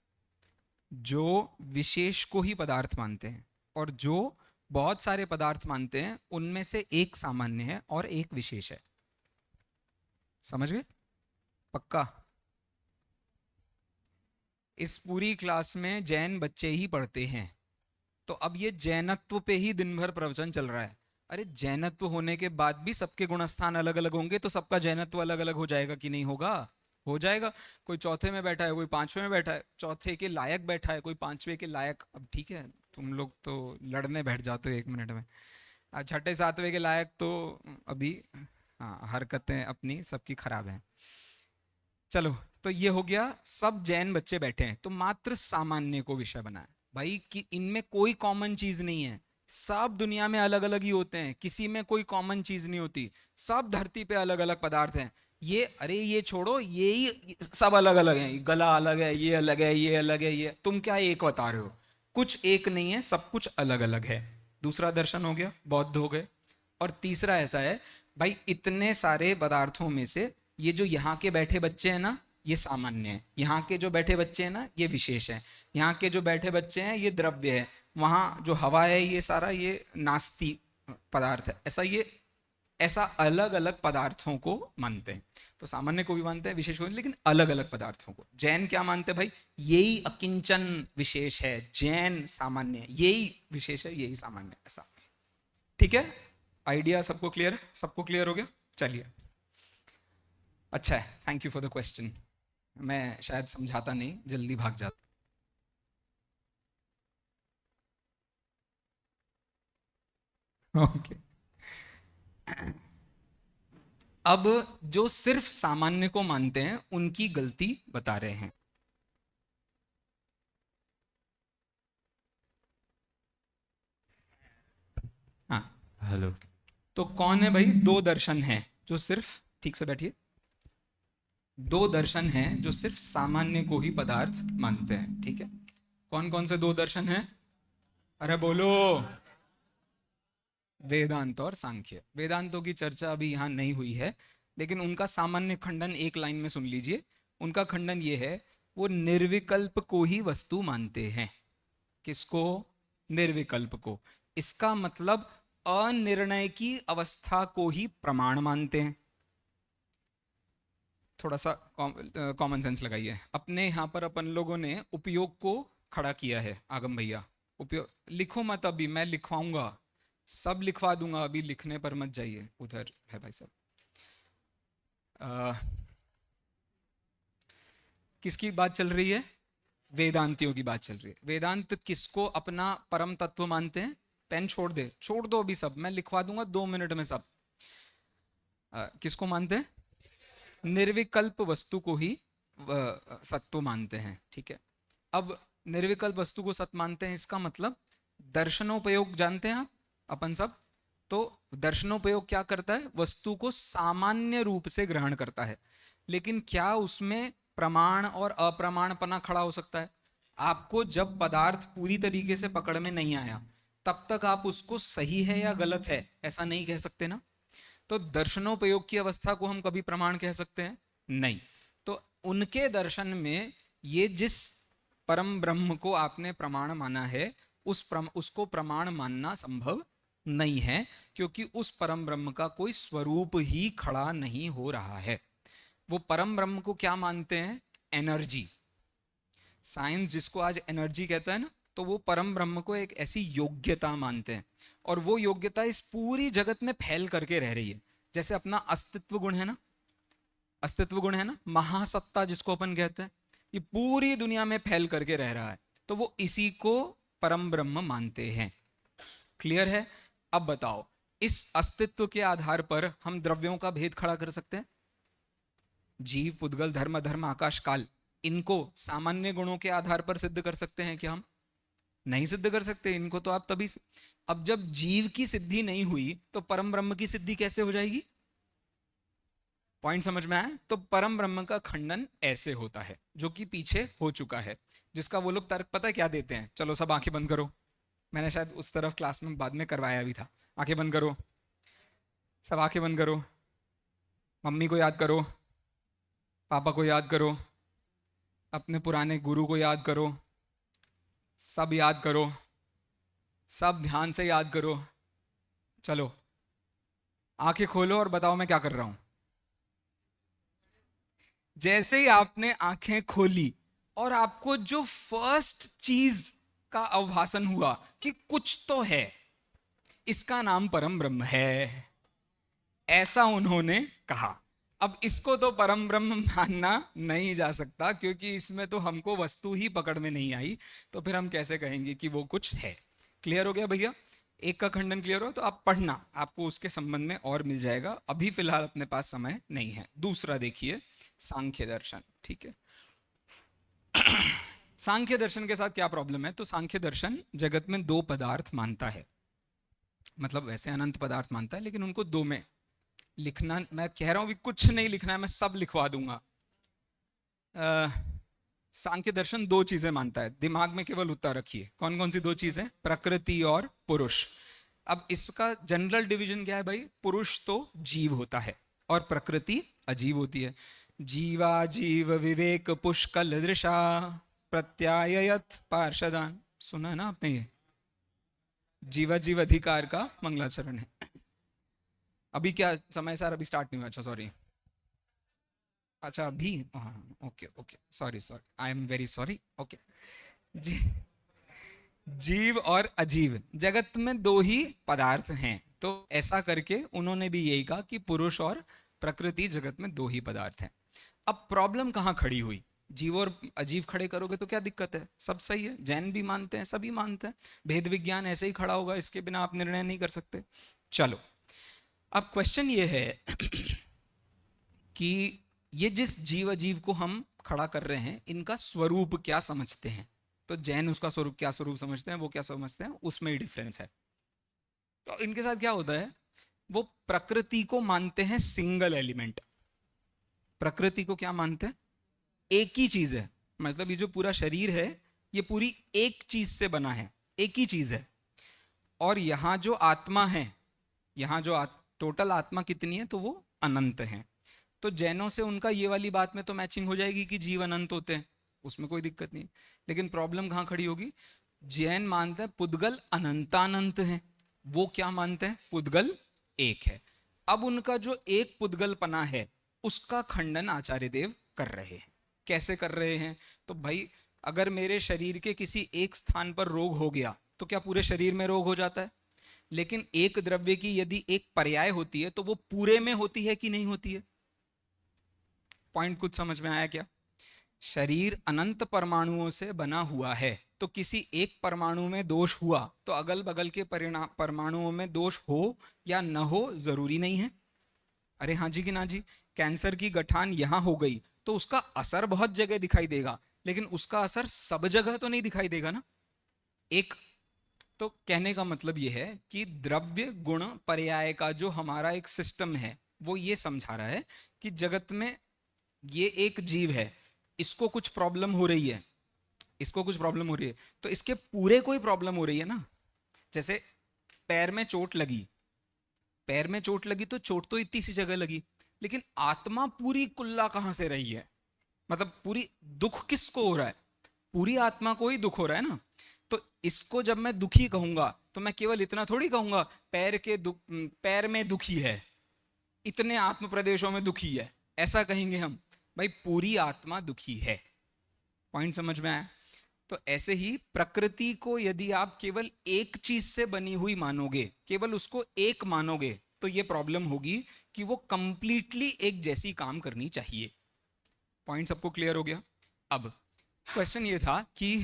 जो विशेष को ही पदार्थ मानते हैं, और जो बहुत सारे पदार्थ मानते हैं, उनमें से एक सामान्य है और एक विशेष है। समझ गए? पक्का? इस पूरी क्लास में जैन बच्चे ही पढ़ते हैं, तो अब ये जैनत्व पे ही दिन भर प्रवचन चल रहा है। अरे जैनत्व होने के बाद भी सबके गुणस्थान अलग अलग होंगे, तो सबका जैनत्व अलग अलग हो जाएगा कि नहीं होगा? हो जाएगा। कोई चौथे में बैठा है, कोई पांचवे में बैठा है, चौथे के लायक बैठा है, कोई पांचवे के लायक। अब ठीक है, तुम लोग तो लड़ने बैठ जाते हो 1 मिनट में। छठे सातवें के लायक तो अभी, हाँ, हरकतें अपनी सबकी खराब हैं। चलो, तो ये हो गया, सब जैन बच्चे बैठे हैं, तो मात्र सामान्य को विषय बनाया भाई कि इनमें कोई कॉमन चीज नहीं है। सब दुनिया में अलग अलग ही होते हैं, किसी में कोई कॉमन चीज नहीं होती। सब धरती पे अलग अलग पदार्थ हैं। ये, अरे ये छोड़ो, ये ही सब अलग अलग हैं। गला अलग है, ये अलग है, ये अलग है, ये तुम क्या एक बता रहे हो? कुछ एक नहीं है, सब कुछ अलग अलग है। दूसरा दर्शन हो गया, बौद्ध हो गए। और तीसरा ऐसा है भाई, इतने सारे पदार्थों में से ये जो यहाँ के बैठे बच्चे हैं ना, ये सामान्य है। यहाँ के जो बैठे बच्चे हैं ना, ये विशेष है। यहाँ के जो बैठे बच्चे हैं, ये द्रव्य है। वहाँ जो हवा है, ये सारा ये नास्ति पदार्थ है। ऐसा अलग अलग पदार्थों को मानते हैं। तो सामान्य को भी मानते हैं, विशेष को, लेकिन अलग अलग पदार्थों को। जैन क्या मानते हैं भाई? यही अकिंचन विशेष है, जैन सामान्य है, यही विशेष है, यही सामान्य है। ऐसा, ठीक है? आइडिया सबको क्लियर? सबको क्लियर हो गया? चलिए, अच्छा है, thank you for the question. मैं शायद समझाता नहीं, जल्दी भाग जाता। ओके, अब जो सिर्फ सामान्य को मानते हैं, उनकी गलती बता रहे हैं। हाँ, हेलो। तो कौन है भाई? 2 दर्शन हैं जो सिर्फ, ठीक से बैठिए, 2 दर्शन हैं जो सिर्फ सामान्य को ही पदार्थ मानते हैं। ठीक है? कौन कौन से 2 दर्शन हैं? अरे बोलो। वेदांत और सांख्य। वेदांतों की चर्चा अभी यहाँ नहीं हुई है, लेकिन उनका सामान्य खंडन एक लाइन में सुन लीजिए। उनका खंडन ये है, वो निर्विकल्प को ही वस्तु मानते हैं। किसको? निर्विकल्प को। इसका मतलब अनिर्णय की अवस्था को ही प्रमाण मानते हैं। थोड़ा सा कॉमन सेंस लगाइए। अपने यहाँ पर अपन लोगों ने उपयोग को खड़ा किया है। आगम भैया, उपयोग लिखो मत, अभी मैं लिखवाऊंगा, सब लिखवा दूंगा, अभी लिखने पर मत जाइए। उधर है भाई साहब। किसकी बात चल रही है? वेदांतियों की बात चल रही है। वेदांत किसको अपना परम तत्व मानते हैं? पेन छोड़ दो अभी, सब मैं लिखवा दूंगा 2 मिनट में सब। किसको मानते हैं? निर्विकल्प वस्तु को ही सत्व मानते हैं। ठीक है? अब निर्विकल्प वस्तु को सत्य मानते हैं, इसका मतलब दर्शनोपयोग जानते हैं आप, अपन सब। तो दर्शनोपयोग क्या करता है? वस्तु को सामान्य रूप से ग्रहण करता है, लेकिन क्या उसमें प्रमाण और अप्रमाणपना खड़ा हो सकता है? आपको जब पदार्थ पूरी तरीके से पकड़ में नहीं आया, तब तक आप उसको सही है या गलत है ऐसा नहीं कह सकते ना। तो दर्शनोपयोग की अवस्था को हम कभी प्रमाण कह सकते हैं? नहीं। तो उनके दर्शन में ये जिस परम ब्रह्म को आपने प्रमाण माना है, उसको प्रमाण मानना संभव नहीं है, क्योंकि उस परम ब्रह्म का कोई स्वरूप ही खड़ा नहीं हो रहा है। वो परम ब्रह्म को क्या मानते हैं? एनर्जी। साइंस जिसको आज एनर्जी कहता है ना, तो वो परम ब्रह्म को एक ऐसी योग्यता मानते हैं, और वो योग्यता इस पूरी जगत में फैल करके रह रही है। जैसे अपना अस्तित्व गुण है ना, अस्तित्व गुण है ना, महासत्ता जिसको अपन कहते हैं, ये पूरी दुनिया में फैल करके रह रहा है, तो वो इसी को परम ब्रह्म मानते हैं। क्लियर है? अब बताओ, इस अस्तित्व के आधार पर हम द्रव्यों का भेद खड़ा कर सकते हैं? जीव, पुद्गल, धर्म, अधर्म, आकाश, काल, इनको सामान्य गुणों के आधार पर सिद्ध कर सकते हैं क्या हम? नहीं सिद्ध कर सकते इनको। तो आप तभी, अब जब जीव की सिद्धि नहीं हुई, तो परम ब्रह्म की सिद्धि कैसे हो जाएगी? पॉइंट समझ में आया? तो परम ब्रह्म का खंडन ऐसे होता है, जो कि पीछे हो चुका है, जिसका वो लोग तर्क पता है क्या देते हैं? चलो सब आंखें बंद करो। मैंने शायद उस तरफ क्लास में बाद में करवाया भी था। आंखें बंद करो, सब आंखें बंद करो, मम्मी को याद करो, पापा को याद करो, अपने पुराने गुरु को याद करो, सब याद करो, सब ध्यान से याद करो। चलो आंखें खोलो और बताओ मैं क्या कर रहा हूं। जैसे ही आपने आंखें खोली और आपको जो फर्स्ट चीज का आभासन हुआ कि कुछ तो है, इसका नाम परम ब्रह्म है, ऐसा उन्होंने कहा। अब इसको तो परम ब्रह्म मानना नहीं जा सकता, क्योंकि इसमें तो हमको वस्तु ही पकड़ में नहीं आई, तो फिर हम कैसे कहेंगे कि वो कुछ है। क्लियर हो गया भैया? एक का खंडन क्लियर हो तो आप पढ़ना, आपको उसके संबंध में और मिल जाएगा। अभी फिलहाल अपने पास समय नहीं है। दूसरा देखिए, सांख्य दर्शन। ठीक है, सांख्य दर्शन के साथ क्या प्रॉब्लम है? तो सांख्य दर्शन जगत में दो पदार्थ मानता है, मतलब वैसे अनंत पदार्थ मानता है, लेकिन उनको दो में लिखना, मैं कह रहा हूं भी कुछ नहीं लिखना है, मैं सब लिखवा दूंगा। सांख्य दर्शन दो चीजें मानता है, दिमाग में केवल उत्तर रखिए। कौन कौन सी दो चीजें? प्रकृति और पुरुष। अब इसका जनरल डिवीजन क्या है भाई? पुरुष तो जीव होता है और प्रकृति अजीव होती है। जीवा जीव विवेक पुष्कल दृशा प्रत्यायत पार्षदान, सुना है ना आपने? ये जीवा जीव अधिकार का मंगलाचरण है। अभी क्या समय सर? अभी स्टार्ट नहीं हुआ। अच्छा सॉरी, अच्छा अभी, हाँ okay okay, sorry sorry, I am very sorry. Okay, जीव और अजीव जगत में दो ही पदार्थ हैं, तो ऐसा करके उन्होंने भी यही कहा कि पुरुष और प्रकृति जगत में दो ही पदार्थ हैं। अब प्रॉब्लम कहाँ खड़ी हुई? जीव और अजीव खड़े करोगे तो क्या दिक्कत है? सब सही है, जैन भी मानते हैं, सभी मानते हैं, भेद विज्ञान ऐसे ही खड़ा होगा, इसके बिना आप निर्णय नहीं कर सकते। चलो, अब क्वेश्चन ये है कि ये जिस जीव अजीव को हम खड़ा कर रहे हैं, इनका स्वरूप क्या समझते हैं? तो जैन उसका स्वरूप क्या स्वरूप समझते हैं, वो क्या समझते हैं, उसमें ही डिफरेंस है। तो इनके साथ क्या होता है, वो प्रकृति को मानते हैं सिंगल एलिमेंट। प्रकृति को क्या मानते हैं? एक ही चीज है, मतलब ये जो पूरा शरीर है ये पूरी एक चीज से बना है, एक ही चीज है। और यहां जो आत्मा है, यहां जो टोटल आत्मा कितनी है, तो वो अनंत है। तो जैनों से उनका ये वाली बात में तो मैचिंग हो जाएगी कि जीव अनंत होते हैं, उसमें कोई दिक्कत नहीं। लेकिन प्रॉब्लम कहाँ खड़ी होगी? जैन मानते हैं पुद्गल अनंतानंत है, वो क्या मानते हैं? पुद्गल एक है। अब उनका जो एक पुद्गलपना है उसका खंडन आचार्य देव कर रहे हैं। कैसे कर रहे हैं? तो भाई अगर मेरे शरीर के किसी एक स्थान पर रोग हो गया तो क्या पूरे शरीर में रोग हो जाता है? लेकिन एक द्रव्य की यदि एक पर्याय होती है तो वो पूरे में होती है कि नहीं होती है? पॉइंट कुछ समझ में आया क्या? शरीर अनंत परमाणुओं से बना हुआ है, तो किसी एक परमाणु में दोष हुआ तो अगल बगल के परमाणुओं में दोष हो या न हो जरूरी नहीं है। अरे हाँ जी कि ना जी? कैंसर की गठान यहां हो गई तो उसका असर बहुत जगह दिखाई देगा, लेकिन उसका असर सब जगह तो नहीं दिखाई देगा ना। एक तो कहने का मतलब यह है कि द्रव्य गुण पर्याय का जो हमारा एक सिस्टम है वो ये समझा रहा है कि जगत में ये एक जीव है, इसको कुछ प्रॉब्लम हो रही है, इसको कुछ प्रॉब्लम हो रही है, तो इसके पूरे कोई प्रॉब्लम हो रही है ना। जैसे पैर में चोट लगी, पैर में चोट लगी तो चोट तो इतनी सी जगह लगी, लेकिन आत्मा पूरी कुल्ला कहां से रही है? मतलब पूरी दुख किसको हो रहा है? पूरी आत्मा को ही दुख हो रहा है ना। तो इसको जब मैं दुखी कहूंगा तो मैं केवल इतना थोड़ी कहूंगा पैर में दुखी है, इतने आत्म प्रदेशों में दुखी है, ऐसा कहेंगे हम? भाई पूरी आत्मा दुखी है। पॉइंट समझ में आया? तो ऐसे ही प्रकृति को यदि आप केवल एक चीज से बनी हुई मानोगे, केवल उसको एक मानोगे, तो ये प्रॉब्लम होगी कि वो कंप्लीटली एक जैसी काम करनी चाहिए। पॉइंट सबको क्लियर हो गया? अब क्वेश्चन ये था कि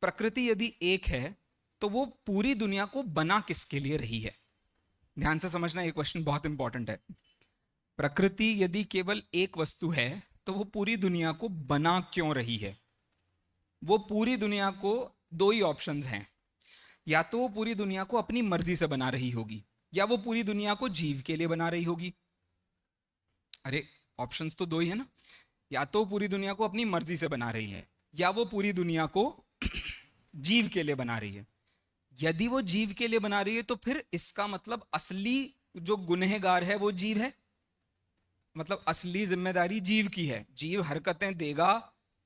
प्रकृति यदि एक है तो वो पूरी दुनिया को बना किसके लिए रही है? ध्यान से समझना, ये क्वेश्चन बहुत इंपॉर्टेंट है। प्रकृति यदि केवल एक वस्तु है तो वो पूरी दुनिया को बना क्यों रही है? वो पूरी दुनिया को दो ही ऑप्शंस हैं, या तो वो पूरी दुनिया को अपनी मर्जी से बना रही होगी, या वो पूरी दुनिया को जीव के लिए बना रही होगी। अरे ऑप्शंस तो दो ही है ना, या तो पूरी दुनिया को अपनी मर्जी से बना रही है, या वो पूरी दुनिया को जीव के लिए बना रही है। यदि वो जीव के लिए बना रही है तो फिर इसका मतलब असली जो गुनहगार है वो जीव है। मतलब असली जिम्मेदारी जीव की है। जीव हरकतें देगा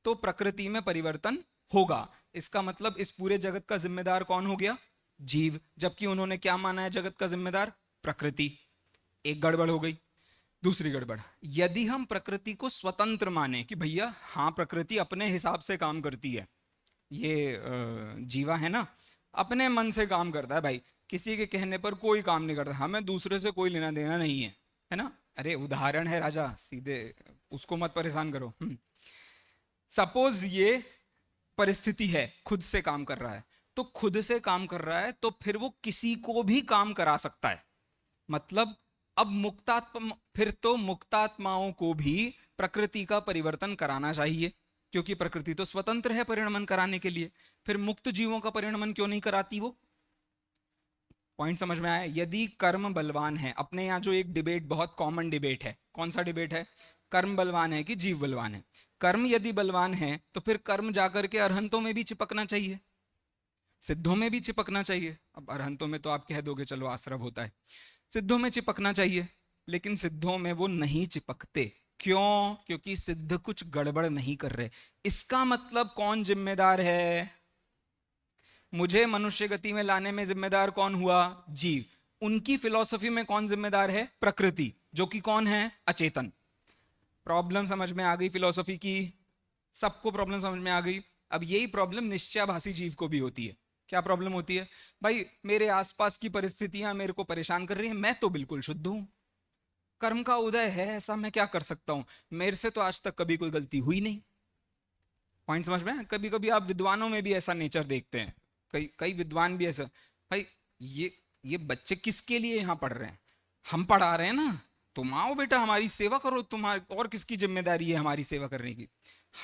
तो प्रकृति में परिवर्तन होगा। इसका मतलब इस पूरे जगत का जिम्मेदार कौन हो गया? जीव। जबकि उन्होंने क्या माना है जगत का जिम्मेदार? प्रकृति। एक गड़बड़ हो गई। दूसरी गड़बड़, यदि हम प्रकृति को स्वतंत्र माने कि भैया हाँ प्रकृति अपने हिसाब से काम करती है, ये जीवा है ना अपने मन से काम करता है भाई, किसी के कहने पर कोई काम नहीं करता, हमें दूसरे से कोई लेना देना नहीं है, है ना। अरे उदाहरण है राजा, सीधे उसको मत परेशान करो। सपोज ये परिस्थिति है, खुद से काम कर रहा है, तो खुद से काम कर रहा है तो फिर वो किसी को भी काम करा सकता है। मतलब अब फिर तो मुक्तात्माओं को भी प्रकृति का परिवर्तन कराना चाहिए, क्योंकि प्रकृति तो स्वतंत्र है परिणमन कराने के लिए। फिर मुक्त जीवों का परिणमन क्यों नहीं कराती वो? पॉइंट समझ में आया? यदि कर्म बलवान है, अपने यहाँ जो एक डिबेट बहुत कॉमन डिबेट है, कौन सा डिबेट है? कर्म बलवान है कि जीव बलवान है। कर्म यदि बलवान है तो फिर कर्म जाकर के अरहंतों में भी चिपकना चाहिए, सिद्धों में भी चिपकना चाहिए। अब अरहंतों में तो आप कह दोगे चलो आश्रव होता है, सिद्धों में चिपकना चाहिए, लेकिन सिद्धों में वो नहीं चिपकते। क्यों? क्योंकि सिद्ध कुछ गड़बड़ नहीं कर रहे। इसका मतलब कौन जिम्मेदार है? मुझे मनुष्य गति में लाने में जिम्मेदार कौन हुआ? जीव। उनकी फिलॉसफी में कौन जिम्मेदार है? प्रकृति, जो कि कौन है? अचेतन। प्रॉब्लम समझ में आ गई फिलॉसफी की? सबको प्रॉब्लम समझ में आ गई। अब यही प्रॉब्लम निश्चयाभासी जीव को भी होती है। क्या प्रॉब्लम होती है? भाई मेरे आसपास की परिस्थितियां मेरे को परेशान कर रही हैं, मैं तो बिल्कुल शुद्ध हूं, कर्म का उदय है, ऐसा मैं क्या कर सकता हूं, मेरे से तो आज तक कभी कोई गलती हुई नहीं। पॉइंट समझ में? कभी कभी आप विद्वानों में भी ऐसा नेचर देखते हैं, कई विद्वान भी ऐसा, भाई ये बच्चे किसके लिए यहाँ पढ़ रहे हैं? हम पढ़ा रहे हैं ना, तुम आओ बेटा हमारी सेवा करो, तुम्हारी और किसकी जिम्मेदारी है हमारी सेवा करने की?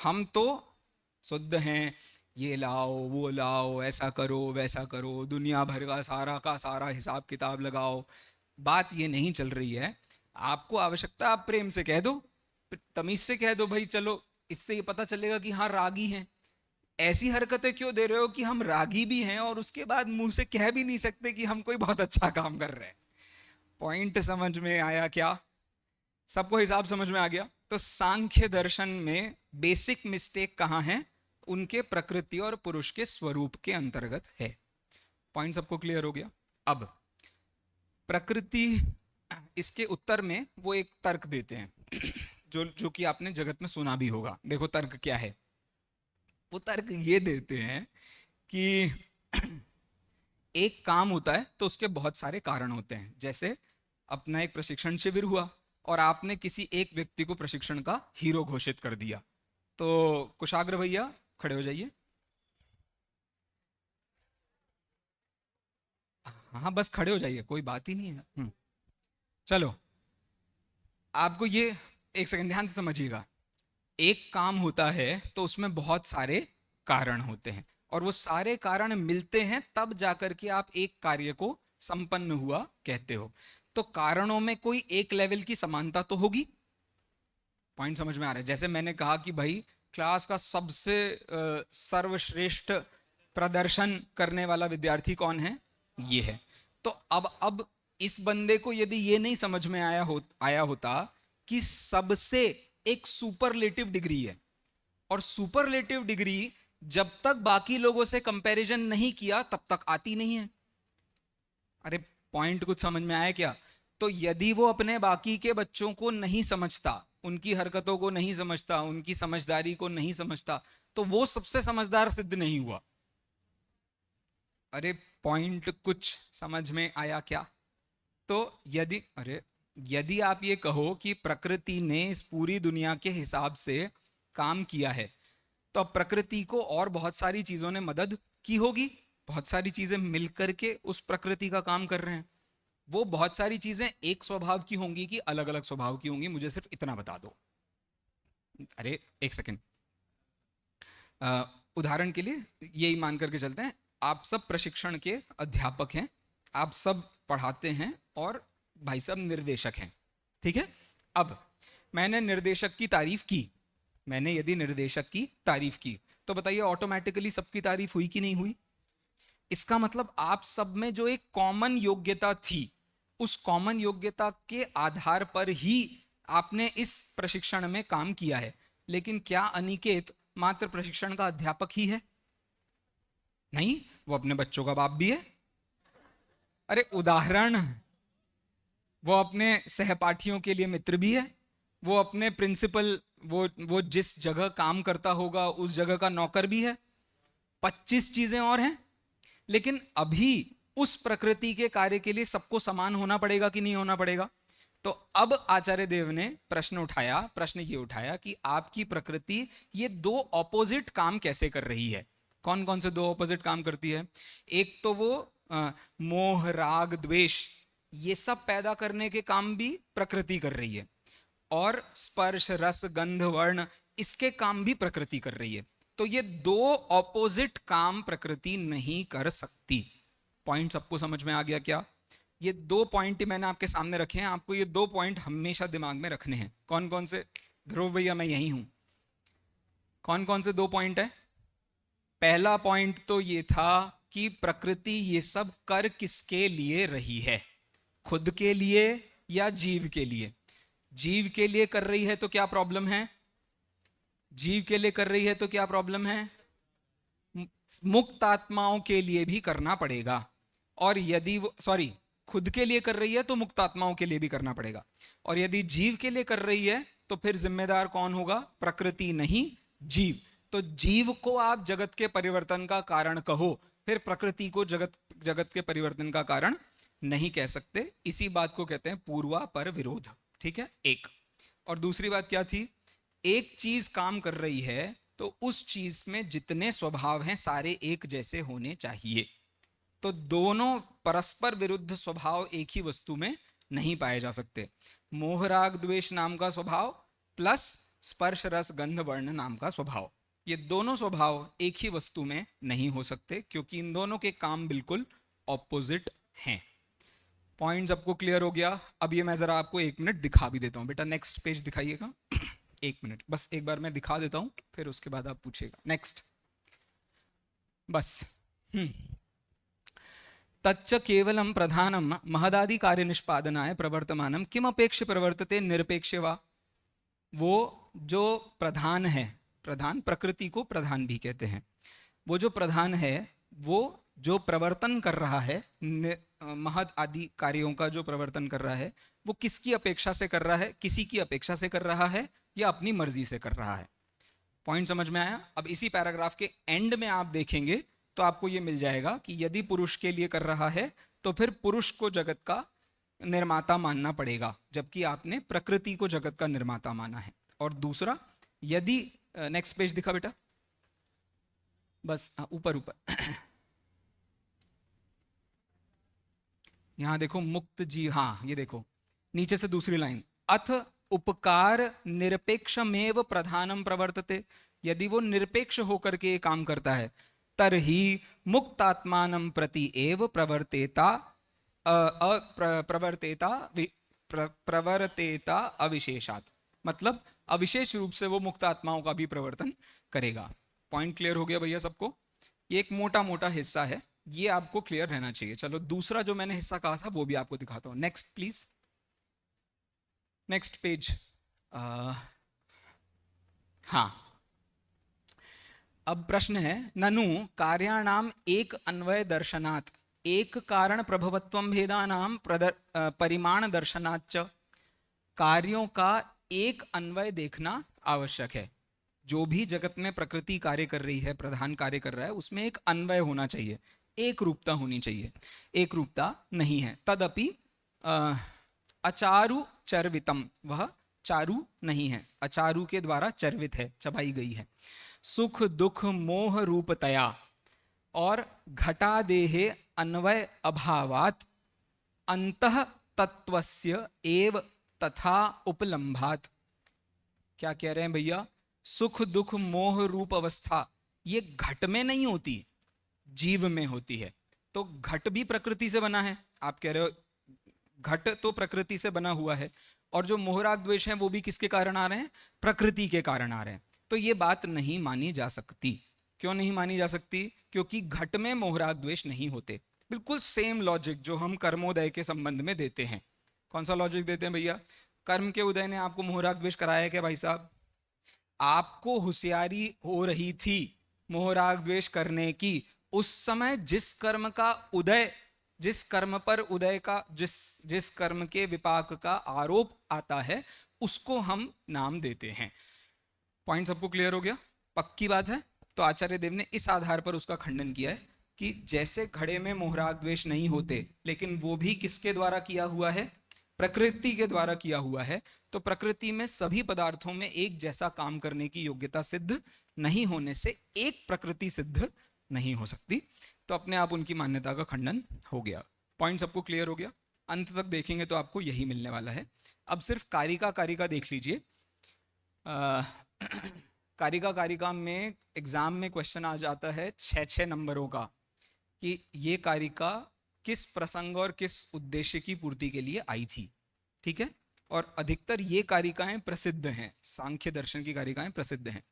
हम तो शुद्ध हैं, ये लाओ वो लाओ, ऐसा करो वैसा करो, दुनिया भर का सारा हिसाब किताब लगाओ। बात ये नहीं चल रही है। आपको आवश्यकता, आप प्रेम से कह दो, तमीज से कह दो, भाई चलो इससे ये पता चलेगा कि हाँ रागी हैं। ऐसी हरकतें क्यों दे रहे हो कि हम रागी भी हैं और उसके बाद मुंह से कह भी नहीं सकते कि हम कोई बहुत अच्छा काम कर रहे हैं। पॉइंट समझ में आया क्या? सबको हिसाब समझ में आ गया? तो सांख्य दर्शन में बेसिक मिस्टेक कहाँ है? उनके प्रकृति और पुरुष के स्वरूप के अंतर्गत है। पॉइंट सबको क्लियर हो गया? अब प्रकृति, इसके उत्तर में वो एक तर्क देते हैं जो कि आपने जगत में सुना भी होगा। देखो तर्क क्या है। वो तर्क ये देते हैं कि एक काम होता है तो उसके बहुत सारे कारण होते हैं। जैसे अपना एक प्रशिक्षण शिविर हुआ और आपने किसी एक व्यक्ति को प्रशिक्षण का हीरो घोषित कर दिया, तो कुशाग्र भैया खड़े हो जाइए। हाँ बस खड़े हो जाइए, कोई बात ही नहीं है। चलो आपको ये एक सेकंड ध्यान से समझिएगा। एक काम होता है तो उसमें बहुत सारे कारण होते हैं और वो सारे कारण मिलते हैं तब जाकर के आप एक कार्य को संपन्न हुआ कहते हो। तो कारणों में कोई एक लेवल की समानता तो होगी। पॉइंट समझ में आ रहा है? जैसे मैंने कहा कि भाई क्लास का सबसे सर्वश्रेष्ठ प्रदर्शन करने वाला विद्यार्थी कौन है? ये है। तो अब इस बंदे को यदि ये नहीं समझ में आया होता कि सबसे एक सुपरलेटिव डिग्री है और सुपरलेटिव डिग्री जब तक बाकी लोगों से कंपैरिजन नहीं किया तब तक आती नहीं है। अरे पॉइंट कुछ समझ में आया क्या? तो यदि वो अपने बाकी के बच्चों को नहीं समझता, उनकी हरकतों को नहीं समझता, उनकी समझदारी को नहीं समझता, तो वो सबसे समझदार सिद्ध नहीं हुआ। अरे पॉइंट कुछ समझ में आया क्या? तो यदि आप ये कहो कि प्रकृति ने इस पूरी दुनिया के हिसाब से काम किया है, तो अब प्रकृति को और बहुत सारी चीजों ने मदद की होगी, बहुत सारी चीजें मिलकर के उस प्रकृति का काम कर रहे हैं। वो बहुत सारी चीजें एक स्वभाव की होंगी कि अलग अलग स्वभाव की होंगी, मुझे सिर्फ इतना बता दो। अरे एक सेकंड, उदाहरण के लिए यही मान करके चलते हैं, आप सब प्रशिक्षण के अध्यापक हैं, आप सब पढ़ाते हैं और भाई साहब निर्देशक हैं, ठीक है। अब मैंने निर्देशक की तारीफ की, मैंने यदि निर्देशक की तारीफ की तो बताइए ऑटोमेटिकली सबकी तारीफ हुई कि नहीं हुई? इसका मतलब आप सब में जो एक कॉमन योग्यता थी, उस कॉमन योग्यता के आधार पर ही आपने इस प्रशिक्षण में काम किया है, लेकिन क्या अनिकेत मात्र प्रशिक्षण का अध्यापक ही है? नहीं, वो अपने बच्चों का बाप भी है। अरे उदाहरण, वो अपने सहपाठियों के लिए मित्र भी है, वो अपने प्रिंसिपल, वो जिस जगह काम करता होगा उस जगह का नौकर भी है, 25 चीजें और हैं। लेकिन अभी उस प्रकृति के कार्य के लिए सबको समान होना पड़ेगा कि नहीं होना पड़ेगा? तो अब आचार्य देव ने प्रश्न ये उठाया कि आपकी प्रकृति ये दो ऑपोजिट काम कैसे कर रही है। कौन कौन से दो ऑपोजिट काम करती है? एक तो वो मोह राग द्वेष ये सब पैदा करने के काम भी प्रकृति कर रही है, और स्पर्श रस गंध वर्ण इसके काम भी प्रकृति कर रही है। तो ये दो ऑपोजिट काम प्रकृति नहीं कर सकती। पॉइंट सबको समझ में आ गया क्या? ये दो पॉइंट मैंने आपके सामने रखे हैं, आपको ये दो पॉइंट हमेशा दिमाग में रखने हैं। कौन कौन से? ध्रुव भैया मैं यही हूं। कौन कौन से दो पॉइंट है? पहला पॉइंट तो ये था कि प्रकृति ये सब कर किसके लिए रही है, खुद के लिए या जीव के लिए? जीव के लिए कर रही है तो क्या प्रॉब्लम है? जीव के लिए कर रही है तो क्या प्रॉब्लम है? मुक्त आत्माओं के लिए भी करना पड़ेगा, और यदि वो खुद के लिए कर रही है तो मुक्त आत्माओं के लिए भी करना पड़ेगा, और यदि जीव के लिए कर रही है तो फिर जिम्मेदार कौन होगा? प्रकृति नहीं, जीव। तो जीव को आप जगत के परिवर्तन का कारण कहो, फिर प्रकृति को जगत के परिवर्तन का कारण नहीं कह सकते। इसी बात को कहते हैं पूर्वापर विरोध। ठीक है, एक। और दूसरी बात क्या थी? एक चीज काम कर रही है तो उस चीज में जितने स्वभाव हैं सारे एक जैसे होने चाहिए। तो दोनों परस्पर विरुद्ध स्वभाव एक ही वस्तु में नहीं पाए जा सकते। मोह राग द्वेष नाम का स्वभाव प्लस स्पर्श रस गंध वर्ण नाम का स्वभाव, ये दोनों स्वभाव एक ही वस्तु में नहीं हो सकते, क्योंकि इन दोनों के काम बिल्कुल ऑपोजिट हैं। पॉइंट सबको क्लियर हो गया? अब ये मैं जरा आपको 1 मिनट दिखा भी देता हूं। बेटा नेक्स्ट पेज दिखाइएगा। 1 मिनट बस, एक बार मैं दिखा देता हूं, फिर उसके बाद आप पूछिएगा। नेक्स्ट बस। तच्च केवलम प्रधानम महदादि कार्य निष्पादनाय प्रवर्तमानम किम अपेक्ष प्रवर्तते निरपेक्ष वा। वो जो प्रधान है, प्रधान प्रकृति को प्रधान भी कहते हैं, वो जो प्रधान है वो जो प्रवर्तन कर रहा है, महद आदि कार्यों का जो प्रवर्तन कर रहा है, वो किसकी अपेक्षा से कर रहा है? किसी की अपेक्षा से कर रहा है या अपनी मर्जी से कर रहा है? पॉइंट समझ में आया? अब इसी पैराग्राफ के एंड में आप देखेंगे तो आपको ये मिल जाएगा कि यदि पुरुष के लिए कर रहा है तो फिर पुरुष को जगत का निर्माता मानना पड़ेगा, जबकि आपने प्रकृति को जगत का निर्माता माना है। और दूसरा, यदि नेक्स्ट पेज दिखा बेटा, बस ऊपर यहां देखो, मुक्त जी, हाँ ये देखो नीचे से दूसरी लाइन, अथ उपकार निरपेक्षमेव प्रधानम प्रवर्तते। यदि वो निरपेक्ष होकर के काम करता है तरही मुक्तात्मानं प्रति एव प्रवर्तेता अविशेषात। मतलब अविशेष रूप से वो मुक्त आत्माओं का भी प्रवर्तन करेगा। पॉइंट क्लियर हो गया भैया सबको? ये एक मोटा मोटा हिस्सा है, ये आपको क्लियर रहना चाहिए। चलो दूसरा जो मैंने हिस्सा कहा था वो भी आपको दिखाता हूं। Next please, next page. हाँ, अब प्रश्न है, ननु कार्याणाम एक अन्वय दर्शनात् एक कारण प्रभवत्वं भेदानाम परिमाण दर्शनाच्च। कार्यों का एक अन्वय देखना आवश्यक है। जो भी जगत में प्रकृति कार्य कर रही है, प्रधान कार्य कर रहा है, उसमें एक अन्वय होना चाहिए, एक रूपता होनी चाहिए। एक रूपता नहीं है। तदपि अचारु चर्वितम, वह चारु नहीं है, अचारु के द्वारा चर्वित है, चबाई गई है। सुख दुख मोह रूपतया और घटादेहे अन्वय अभावात अंतः तत्वस्य एव तथा उपलम्भात। क्या कह रहे हैं भैया? सुख दुख मोह रूप अवस्था ये घट में नहीं होती, जीव में होती है। तो घट भी प्रकृति से बना है। आप कह रहे हो घट तो प्रकृति से बना हुआ है, और जो मोहराग द्वेष है वो भी किसके कारण आ रहे हैं? प्रकृति के कारण आ रहे हैं। तो ये बात नहीं मानी जा सकती। क्यों नहीं मानी जा सकती? क्योंकि घट में मोहराग द्वेष नहीं होते। बिल्कुल सेम लॉजिक जो हम कर्मोदय के संबंध में देते हैं। कौन सा लॉजिक देते हैं भैया? कर्म के उदय ने आपको मोहराग द्वेष कराया है क्या भाई साहब? आपको होशियारी हो रही थी मोहराग द्वेष करने की उस समय जिस कर्म का उदय, जिस कर्म पर उदय का, जिस कर्म के विपाक का आरोप आता है उसको हम नाम देते हैं। पॉइंट सबको क्लियर हो गया? पक्की बात है। तो आचार्य देव ने इस आधार पर उसका खंडन किया है कि जैसे घड़े में मोहराग द्वेष नहीं होते, लेकिन वो भी किसके द्वारा किया हुआ है? प्रकृति के द्वारा किया हुआ है। तो प्रकृति में सभी पदार्थों में एक जैसा काम करने की योग्यता सिद्ध नहीं होने से एक प्रकृति सिद्ध नहीं हो सकती। तो अपने आप उनकी मान्यता का खंडन हो गया। पॉइंट सबको क्लियर हो गया? अंत तक देखेंगे तो आपको यही मिलने वाला है। अब सिर्फ कारिका देख लीजिए। कारिका में एग्जाम में क्वेश्चन आ जाता है 6 नंबरों का कि ये कारिका किस प्रसंग और किस उद्देश्य की पूर्ति के लिए आई थी। ठीक है, और अधिकतर ये कारिकाएं प्रसिद्ध हैं, सांख्य दर्शन की कारिकाएं प्रसिद्ध हैं।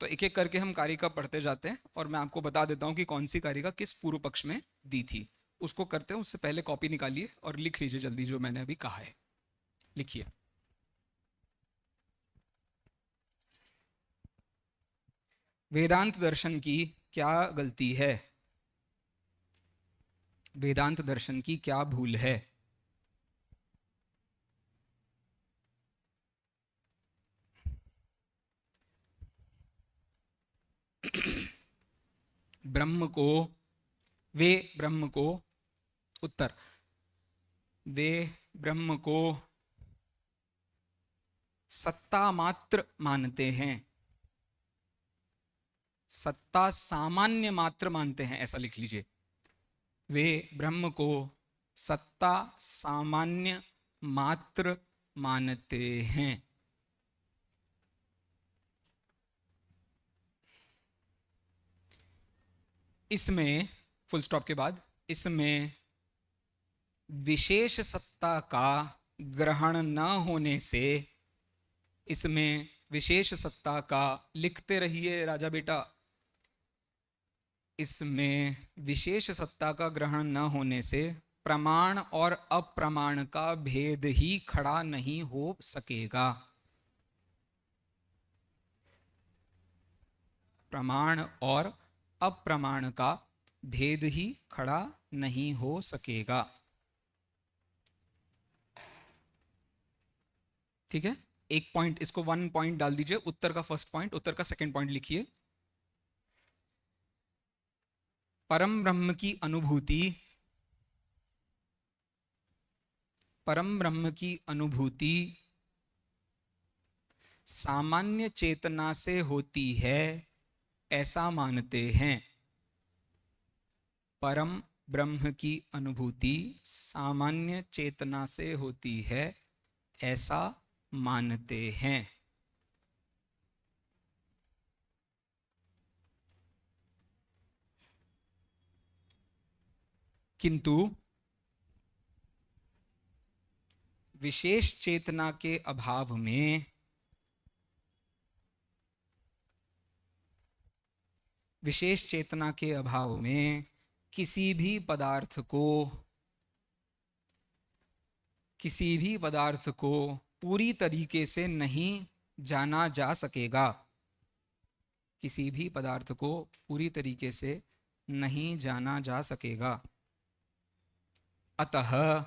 तो एक एक करके हम कारिका पढ़ते जाते हैं और मैं आपको बता देता हूं कि कौन सी कारिका किस पूर्व पक्ष में दी थी। उसको करते हैं, उससे पहले कॉपी निकालिए और लिख लीजिए जल्दी जो मैंने अभी कहा है। लिखिए। वेदांत दर्शन की क्या गलती है? वेदांत दर्शन की क्या भूल है? ब्रह्म को उत्तर, वे ब्रह्म को सत्ता मात्र मानते हैं, सत्ता सामान्य मात्र मानते हैं, ऐसा लिख लीजिए। वे ब्रह्म को सत्ता सामान्य मात्र मानते हैं। इसमें फुल स्टॉप के बाद इसमें विशेष सत्ता का ग्रहण न होने से, इसमें विशेष सत्ता का, लिखते रहिए राजा बेटा, इसमें विशेष सत्ता का ग्रहण न होने से प्रमाण और अप्रमाण का भेद ही खड़ा नहीं हो सकेगा। प्रमाण और अप्रमाण का भेद ही खड़ा नहीं हो सकेगा। ठीक है, एक पॉइंट, इसको 1 पॉइंट डाल दीजिए। उत्तर का फर्स्ट पॉइंट, उत्तर का सेकंड पॉइंट लिखिए। परम ब्रह्म की अनुभूति, परम ब्रह्म की अनुभूति सामान्य चेतना से होती है ऐसा मानते हैं। परम ब्रह्म की अनुभूति सामान्य चेतना से होती है ऐसा मानते हैं। किंतु विशेष चेतना के अभाव में, विशेष चेतना के अभाव में किसी भी पदार्थ को पूरी तरीके से नहीं जाना जा सकेगा। किसी भी पदार्थ को पूरी तरीके से नहीं जाना जा सकेगा। अतः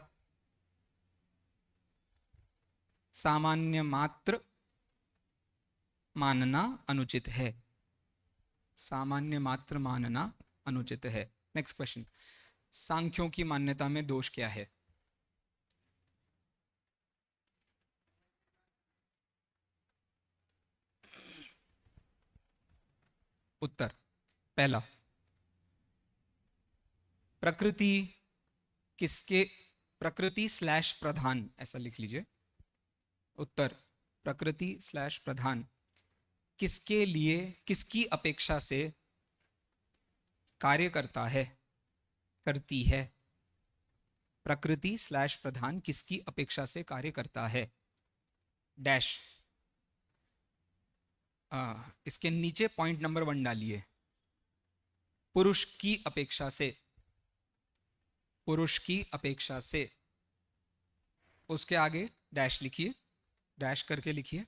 सामान्य मात्र मानना अनुचित है। सामान्य मात्र मानना अनुचित है। नेक्स्ट क्वेश्चन, सांख्यों की मान्यता में दोष क्या है? उत्तर, पहला, प्रकृति किसके, प्रकृति स्लैश प्रधान, ऐसा लिख लीजिए। उत्तर, प्रकृति स्लैश प्रधान किसके लिए, किसकी अपेक्षा से कार्य करता है, करती है? प्रकृति स्लैश प्रधान किसकी अपेक्षा से कार्य करता है? डैश, इसके नीचे पॉइंट नंबर 1 डालिए। पुरुष की अपेक्षा से, पुरुष की अपेक्षा से, उसके आगे डैश लिखिए। डैश करके लिखिए।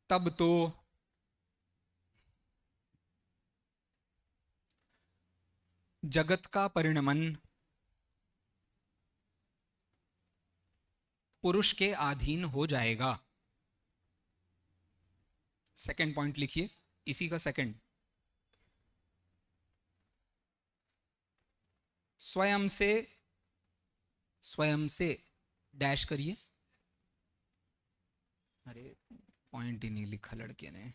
तब तो जगत का परिणमन पुरुष के अधीन हो जाएगा। सेकंड पॉइंट लिखिए, इसी का सेकंड। स्वयं से डैश करिए। अरे पॉइंट ही नहीं लिखा लड़के ने,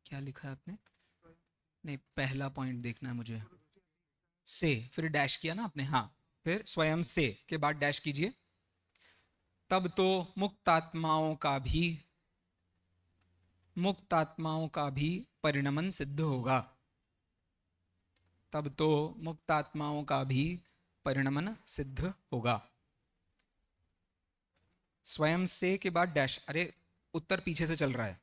क्या लिखा है आपने? नहीं, पहला पॉइंट देखना है मुझे। से फिर डैश किया ना आपने, हाँ, फिर स्वयं से के बाद डैश कीजिए। तब तो मुक्तात्माओं का भी परिणमन सिद्ध होगा। तब तो मुक्तात्माओं का भी परिणमन सिद्ध होगा। स्वयं से के बाद डैश। अरे उत्तर पीछे से चल रहा है।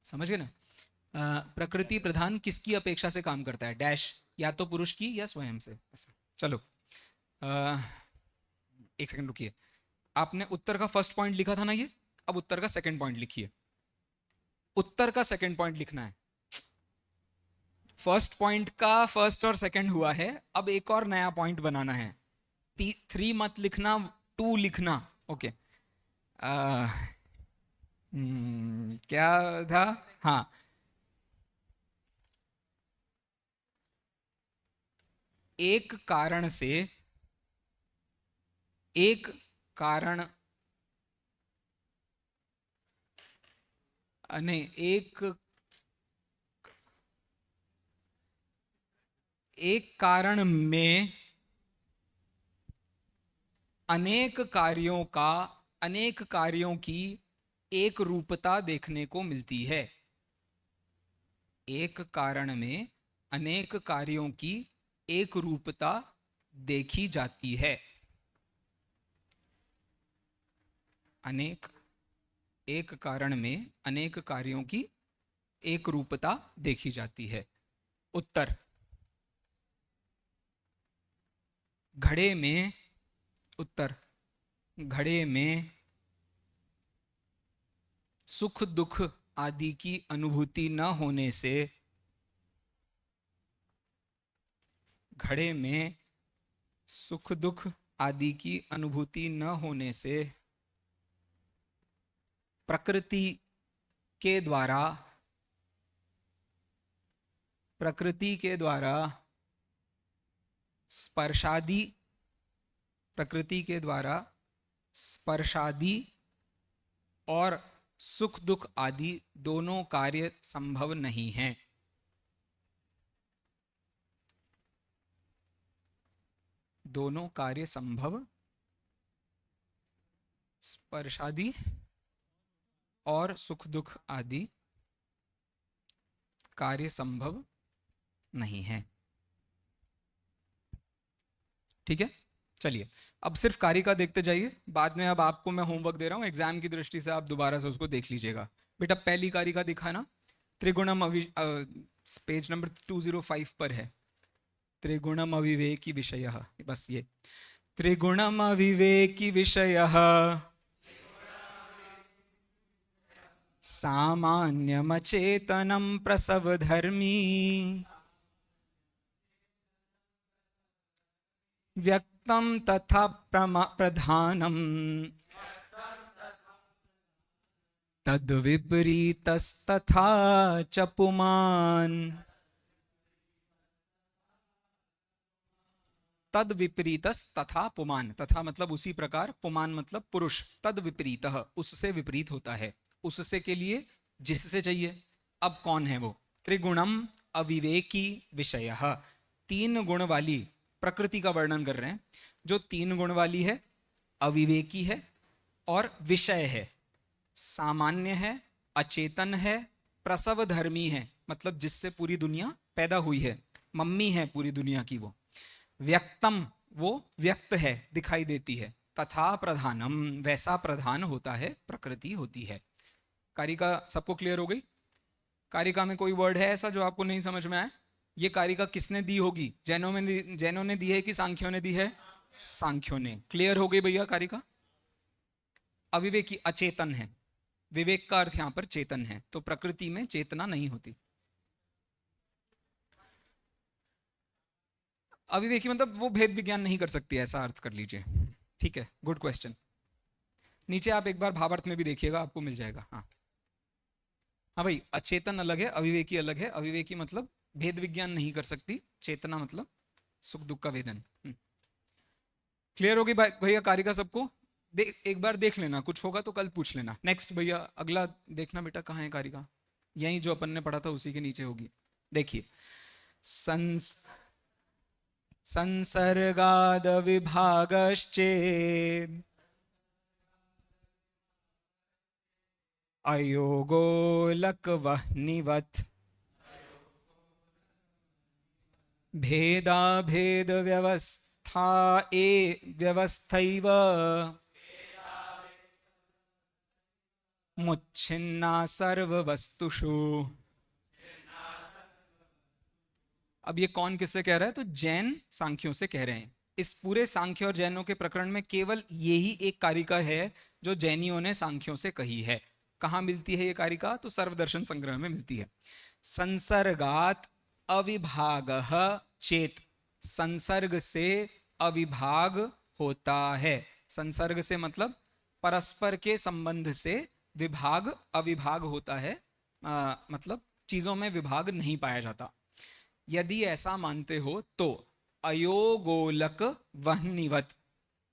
समझ गए ना? प्रकृति प्रधान किसकी अपेक्षा से काम करता है? डैश, या तो पुरुष की या स्वयं से। ऐसा चलो, एक सेकंड रुकिए। आपने उत्तर का फर्स्ट पॉइंट लिखा था ना ये, अब उत्तर का सेकंड पॉइंट लिखिए। उत्तर का सेकंड पॉइंट लिखना है। फर्स्ट पॉइंट का फर्स्ट और सेकंड हुआ है, अब एक और नया पॉइंट बनाना है। 3 मत लिखना, 2 लिखना। ओके, क्या था? हाँ, एक कारण नहीं, एक कारण में अनेक कार्यों की एक रूपता देखने को मिलती है। एक कारण में अनेक कार्यों की एक रूपता देखी जाती है। एक कारण में अनेक कार्यों की एक रूपता देखी जाती है। उत्तर, घड़े में सुख दुख आदि की अनुभूति न होने से, घड़े में सुख दुख आदि की अनुभूति न होने से प्रकृति के द्वारा स्पर्शादि और सुख दुख आदि दोनों कार्य संभव नहीं हैं। दोनों कार्य संभव, स्पर्शादि और सुख दुख आदि कार्य संभव नहीं है। ठीक है, चलिए अब सिर्फ कारिका देखते जाइए, बाद में अब आपको मैं होमवर्क दे रहा हूं, एग्जाम की दृष्टि से आप दोबारा से उसको देख लीजिएगा। बेटा पहली कारिका दिखा ना, त्रिगुणम पेज नंबर 205 पर है। त्रिगुणम अविवेकी विषयः, बस ये त्रिगुणम अविवेकी विषयः सामान्यमचेतनं प्रसवधर्मी व्यक्तं तथा प्रधानम् तद्विपरीतस्तथा च पुमान्। तद विपरीतस्तथा पुमान, तथा मतलब उसी प्रकार, पुमान मतलब पुरुष, तद विपरीतः उससे विपरीत होता है, उससे के लिए जिससे चाहिए। अब कौन है वो? त्रिगुणम अविवेकी विषयः, 3 गुण वाली प्रकृति का वर्णन कर रहे हैं, जो 3 गुण वाली है, अविवेकी है और विषय है, सामान्य है, अचेतन है, प्रसव धर्मी है, मतलब जिससे पूरी दुनिया पैदा हुई है, मम्मी है पूरी दुनिया की वो। व्यक्तम, वो व्यक्त है, दिखाई देती है। तथा प्रधानम, वैसा प्रधान होता है, प्रकृति होती है। कारिका सबको क्लियर हो गई? कारिका में कोई वर्ड है ऐसा जो आपको नहीं समझ में आए? ये कारिका किसने दी होगी? जैनों ने दी है कि सांख्यों ने दी है? सांख्यों ने। क्लियर हो गई भैया कारिका? अविवेकी अचेतन है, विवेक का अर्थ यहां पर चेतन है, तो प्रकृति में चेतना नहीं होती। अविवेकी मतलब वो भेद विज्ञान नहीं कर सकती, ऐसा अर्थ कर लीजिए। ठीक है, गुड क्वेश्चन। नीचे आप एक बार भावार्थ में भी देखिएगा, आपको मिल जाएगा। हाँ हाँ भाई, अचेतन अलग है, अविवेकी अलग है। अविवेकी मतलब भेद विज्ञान नहीं कर सकती, चेतना मतलब सुख दुख का वेदन। क्लियर होगी भैया कारिका सबको? एक बार देख लेना, कुछ होगा तो कल पूछ लेना। नेक्स्ट भैया अगला देखना बेटा, कहाँ है कारिका? यही जो अपन ने पढ़ा था उसी के नीचे होगी। देखिए, संसर्गाद विभागश्चेद अयोगोलकवह्निवत् भेदा भेद व्यवस्था व्यवस्थैव मुच्छिन्ना सर्ववस्तुषु। अब ये कौन किससे कह रहा है? तो जैन सांख्यों से कह रहे हैं। इस पूरे सांख्य और जैनों के प्रकरण में केवल यही एक कारिका है जो जैनियों ने सांख्यों से कही है। कहाँ मिलती है ये कारिका? तो सर्वदर्शन संग्रह में मिलती है। संसर्गात अविभागः चेत, संसर्ग से अविभाग होता है। संसर्ग से मतलब परस्पर के संबंध से विभाग अविभाग होता है, मतलब चीजों में विभाग नहीं पाया जाता। यदि ऐसा मानते हो तो अयोगोलक वह्निवत।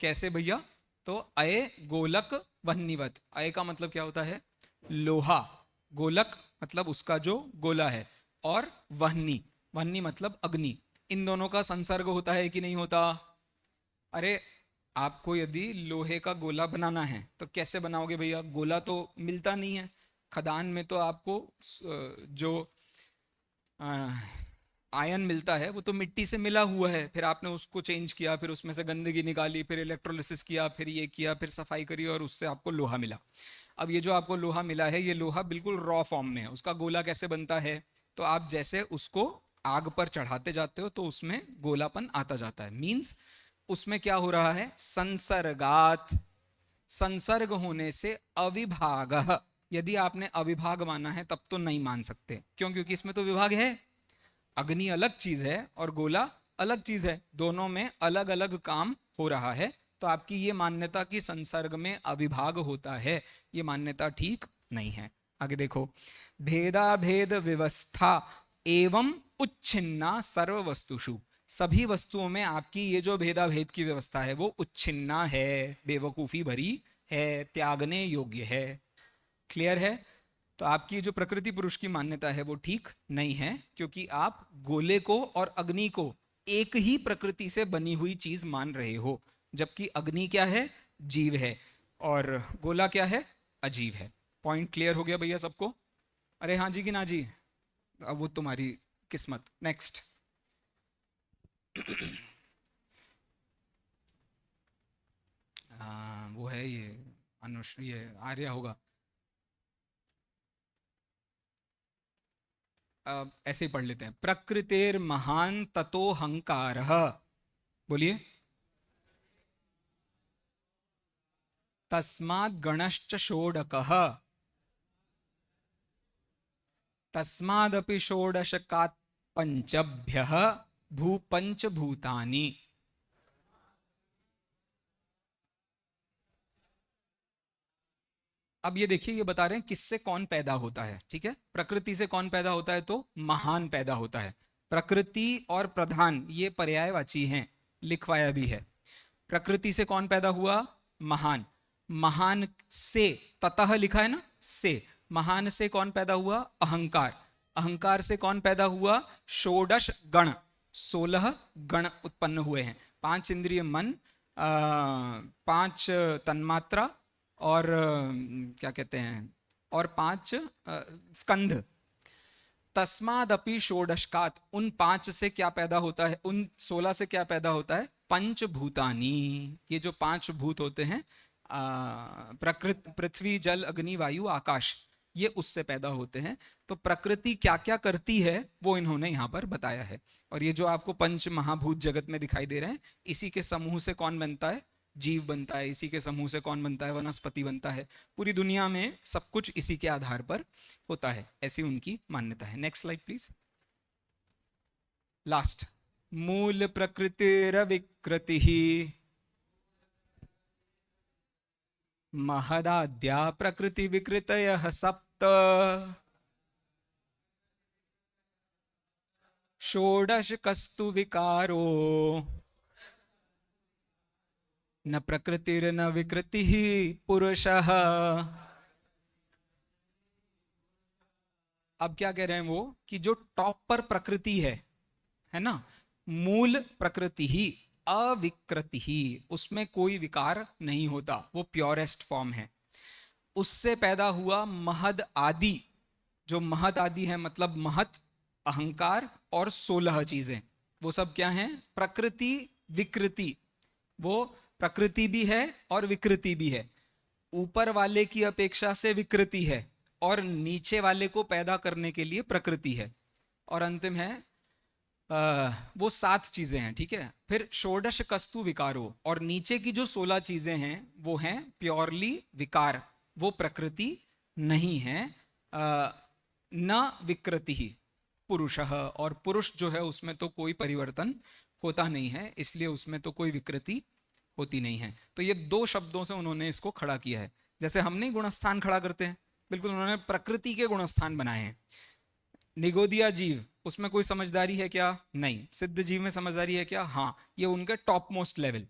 कैसे भैया? तो अय गोलक वह्निवत। अय का मतलब क्या होता है? लोहा। गोलक मतलब उसका जो गोला है, और वह्नि, वह्नि मतलब अग्नि। इन दोनों का संसर्ग होता है कि नहीं होता? अरे आपको यदि लोहे का गोला बनाना है तो कैसे बनाओगे भैया? गोला तो मिलता नहीं है। खदान में तो आपको जो आयन मिलता है वो तो मिट्टी से मिला हुआ है, फिर आपने उसको चेंज किया, फिर उसमें से गंदगी निकाली, फिर इलेक्ट्रोलिसिस किया, फिर ये किया, फिर सफाई करी और उससे आपको लोहा मिला। अब ये जो आपको लोहा मिला है, ये लोहा बिल्कुल रॉ फॉर्म में है। उसका गोला कैसे बनता है? तो आप जैसे उसको आग पर चढ़ाते जाते हो तो उसमें गोलापन आता जाता है। मीन्स उसमें क्या हो रहा है? संसर्गात, संसर्ग होने से अविभागः। यदि आपने अविभाग माना है तब तो नहीं मान सकते। क्यों? क्योंकि इसमें तो विभाग है। अग्नि अलग चीज है और गोला अलग चीज है, दोनों में अलग अलग काम हो रहा है। तो आपकी ये मान्यता कि संसर्ग में अविभाग होता है, ये मान्यता ठीक नहीं है। आगे देखो, भेदा भेद व्यवस्था एवं उच्छिन्ना सर्व वस्तुषु। सभी वस्तुओं में आपकी ये जो भेदा भेद की व्यवस्था है वो उच्छिन्ना है, बेवकूफी भरी है, त्यागने योग्य है। क्लियर है? तो आपकी जो प्रकृति पुरुष की मान्यता है वो ठीक नहीं है, क्योंकि आप गोले को और अग्नि को एक ही प्रकृति से बनी हुई चीज मान रहे हो, जबकि अग्नि क्या है? जीव है, और गोला क्या है? अजीव है। पॉइंट क्लियर हो गया भैया सबको? अरे हाँ जी कि ना जी? अब वो तुम्हारी किस्मत। नेक्स्ट वो है ये अनुश्री है, आर्या होगा। ऐसे ही पढ़ लेते हैं। प्रकृतिर महान ततो हंकारः। बोलिए। तस्माद् गणश्च षोडकः। तस्मादपि षोडशकात् पंचभ्यः भूपंचभूतानि। अब ये देखिए, ये बता रहे हैं किससे कौन पैदा होता है। ठीक है, प्रकृति से कौन पैदा होता है? तो महान पैदा होता है। प्रकृति और प्रधान ये पर्यायवाची हैं, लिखवाया भी है। प्रकृति से कौन पैदा हुआ? महान। महान से, ततः लिखा है ना, से। महान से कौन पैदा हुआ? अहंकार। अहंकार से कौन पैदा हुआ? षोडश गण, 16 गण उत्पन्न हुए हैं। 5 इंद्रिय मन, 5 तन्मात्रा, और क्या कहते हैं, और 5 स्कंध। तस्मादपि षोडशकात्, उन 5 से क्या पैदा होता है? उन 16 से क्या पैदा होता है? पंचभूतानि। ये जो 5 भूत होते हैं, प्रकृति, पृथ्वी, जल, अग्नि, वायु, आकाश, ये उससे पैदा होते हैं। तो प्रकृति क्या क्या करती है वो इन्होंने यहाँ पर बताया है। और ये जो आपको पंच महाभूत जगत में दिखाई दे रहे हैं, इसी के समूह से कौन बनता है? जीव बनता है। इसी के समूह से कौन बनता है? वनस्पति बनता है। पूरी दुनिया में सब कुछ इसी के आधार पर होता है, ऐसी उनकी मान्यता है। Next slide please. लास्ट, मूल प्रकृतिरविकृति महदाद्या प्रकृति विकृतयः सप्त षोडश कस्तु विकारो न प्रकृतिर्न विकृति पुरुषः। अब क्या कह रहे हैं वो कि जो टॉप पर प्रकृति है ना, मूल प्रकृति ही अविकृति ही, उसमें कोई विकार नहीं होता, वो प्योरेस्ट फॉर्म है। उससे पैदा हुआ महद आदि, जो महद आदि है मतलब महत, अहंकार और 16 चीजें, वो सब क्या हैं? प्रकृति विकृति। वो प्रकृति भी है और विकृति भी है। ऊपर वाले की अपेक्षा से विकृति है और नीचे वाले को पैदा करने के लिए प्रकृति है। और अंतिम है वो 7 चीजें हैं, ठीक है। फिर षोडश कस्तु विकारो, और नीचे की जो 16 चीजें हैं वो हैं प्योरली विकार, वो प्रकृति नहीं है। न विकृति ही पुरुषः, और पुरुष जो है उसमें तो कोई परिवर्तन होता नहीं है, इसलिए उसमें तो कोई विकृति होती नहीं है। तो ये 2 शब्दों से उन्होंने इसको खड़ा किया है। जैसे हम नहीं गुणस्थान खड़ा करते हैं, बिल्कुल उन्होंने प्रकृति के गुणस्थान बनाए हैं। निगोदिया जीव, उसमें कोई समझदारी है क्या? नहीं। सिद्ध जीव में समझदारी है क्या? हाँ। ये उनके टॉप मोस्ट लेवल।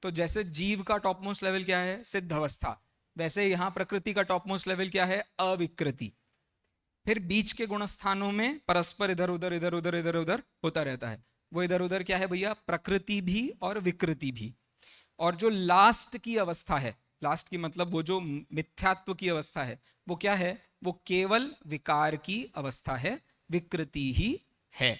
तो जैसे जीव का टॉप मोस्ट लेवल क्या है? सिद्ध अवस्था। वैसे यहाँ प्रकृति का टॉप मोस्ट लेवल क्या है? अविकृति। फिर बीच के गुणस्थानों में परस्पर इधर उधर इधर उधर इधर उधर होता रहता है। वो इधर उधर क्या है भैया? प्रकृति भी और विकृति भी। और जो लास्ट की अवस्था है, लास्ट की मतलब वो जो मिथ्यात्व की अवस्था है, वो क्या है? वो केवल विकार की अवस्था है, विकृति ही है।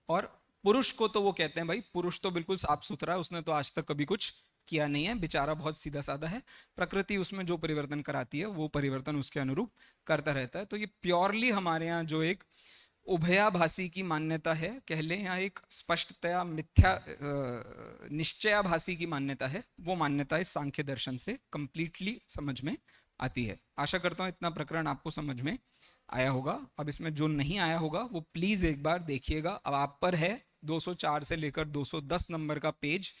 और पुरुष को तो वो कहते हैं भाई, पुरुष तो बिल्कुल साफ सुथरा है, उसने तो आज तक कभी कुछ किया नहीं है, बेचारा बहुत सीधा साधा है। प्रकृति उसमें जो परिवर्तन कराती है वो परिवर्तन उसके अनुरूप करता रहता है। तो ये प्योरली हमारे यहाँ जो एक उभयाभासी की मान्यता है, कह लें, या एक स्पष्टतया मिथ्या निश्चयाभासी की मान्यता है, वो मान्यता इस सांख्य दर्शन से कंप्लीटली समझ में आती है। आशा करता हूँ इतना प्रकरण आपको समझ में आया होगा। अब इसमें जो नहीं आया होगा वो प्लीज एक बार देखिएगा। अब आप पर है 204 से लेकर 210 नंबर का पेज,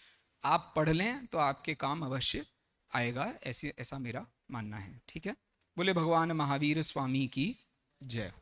आप पढ़ लें तो आपके काम अवश्य आएगा, ऐसा मेरा मानना है। ठीक है, बोले भगवान महावीर स्वामी की जय।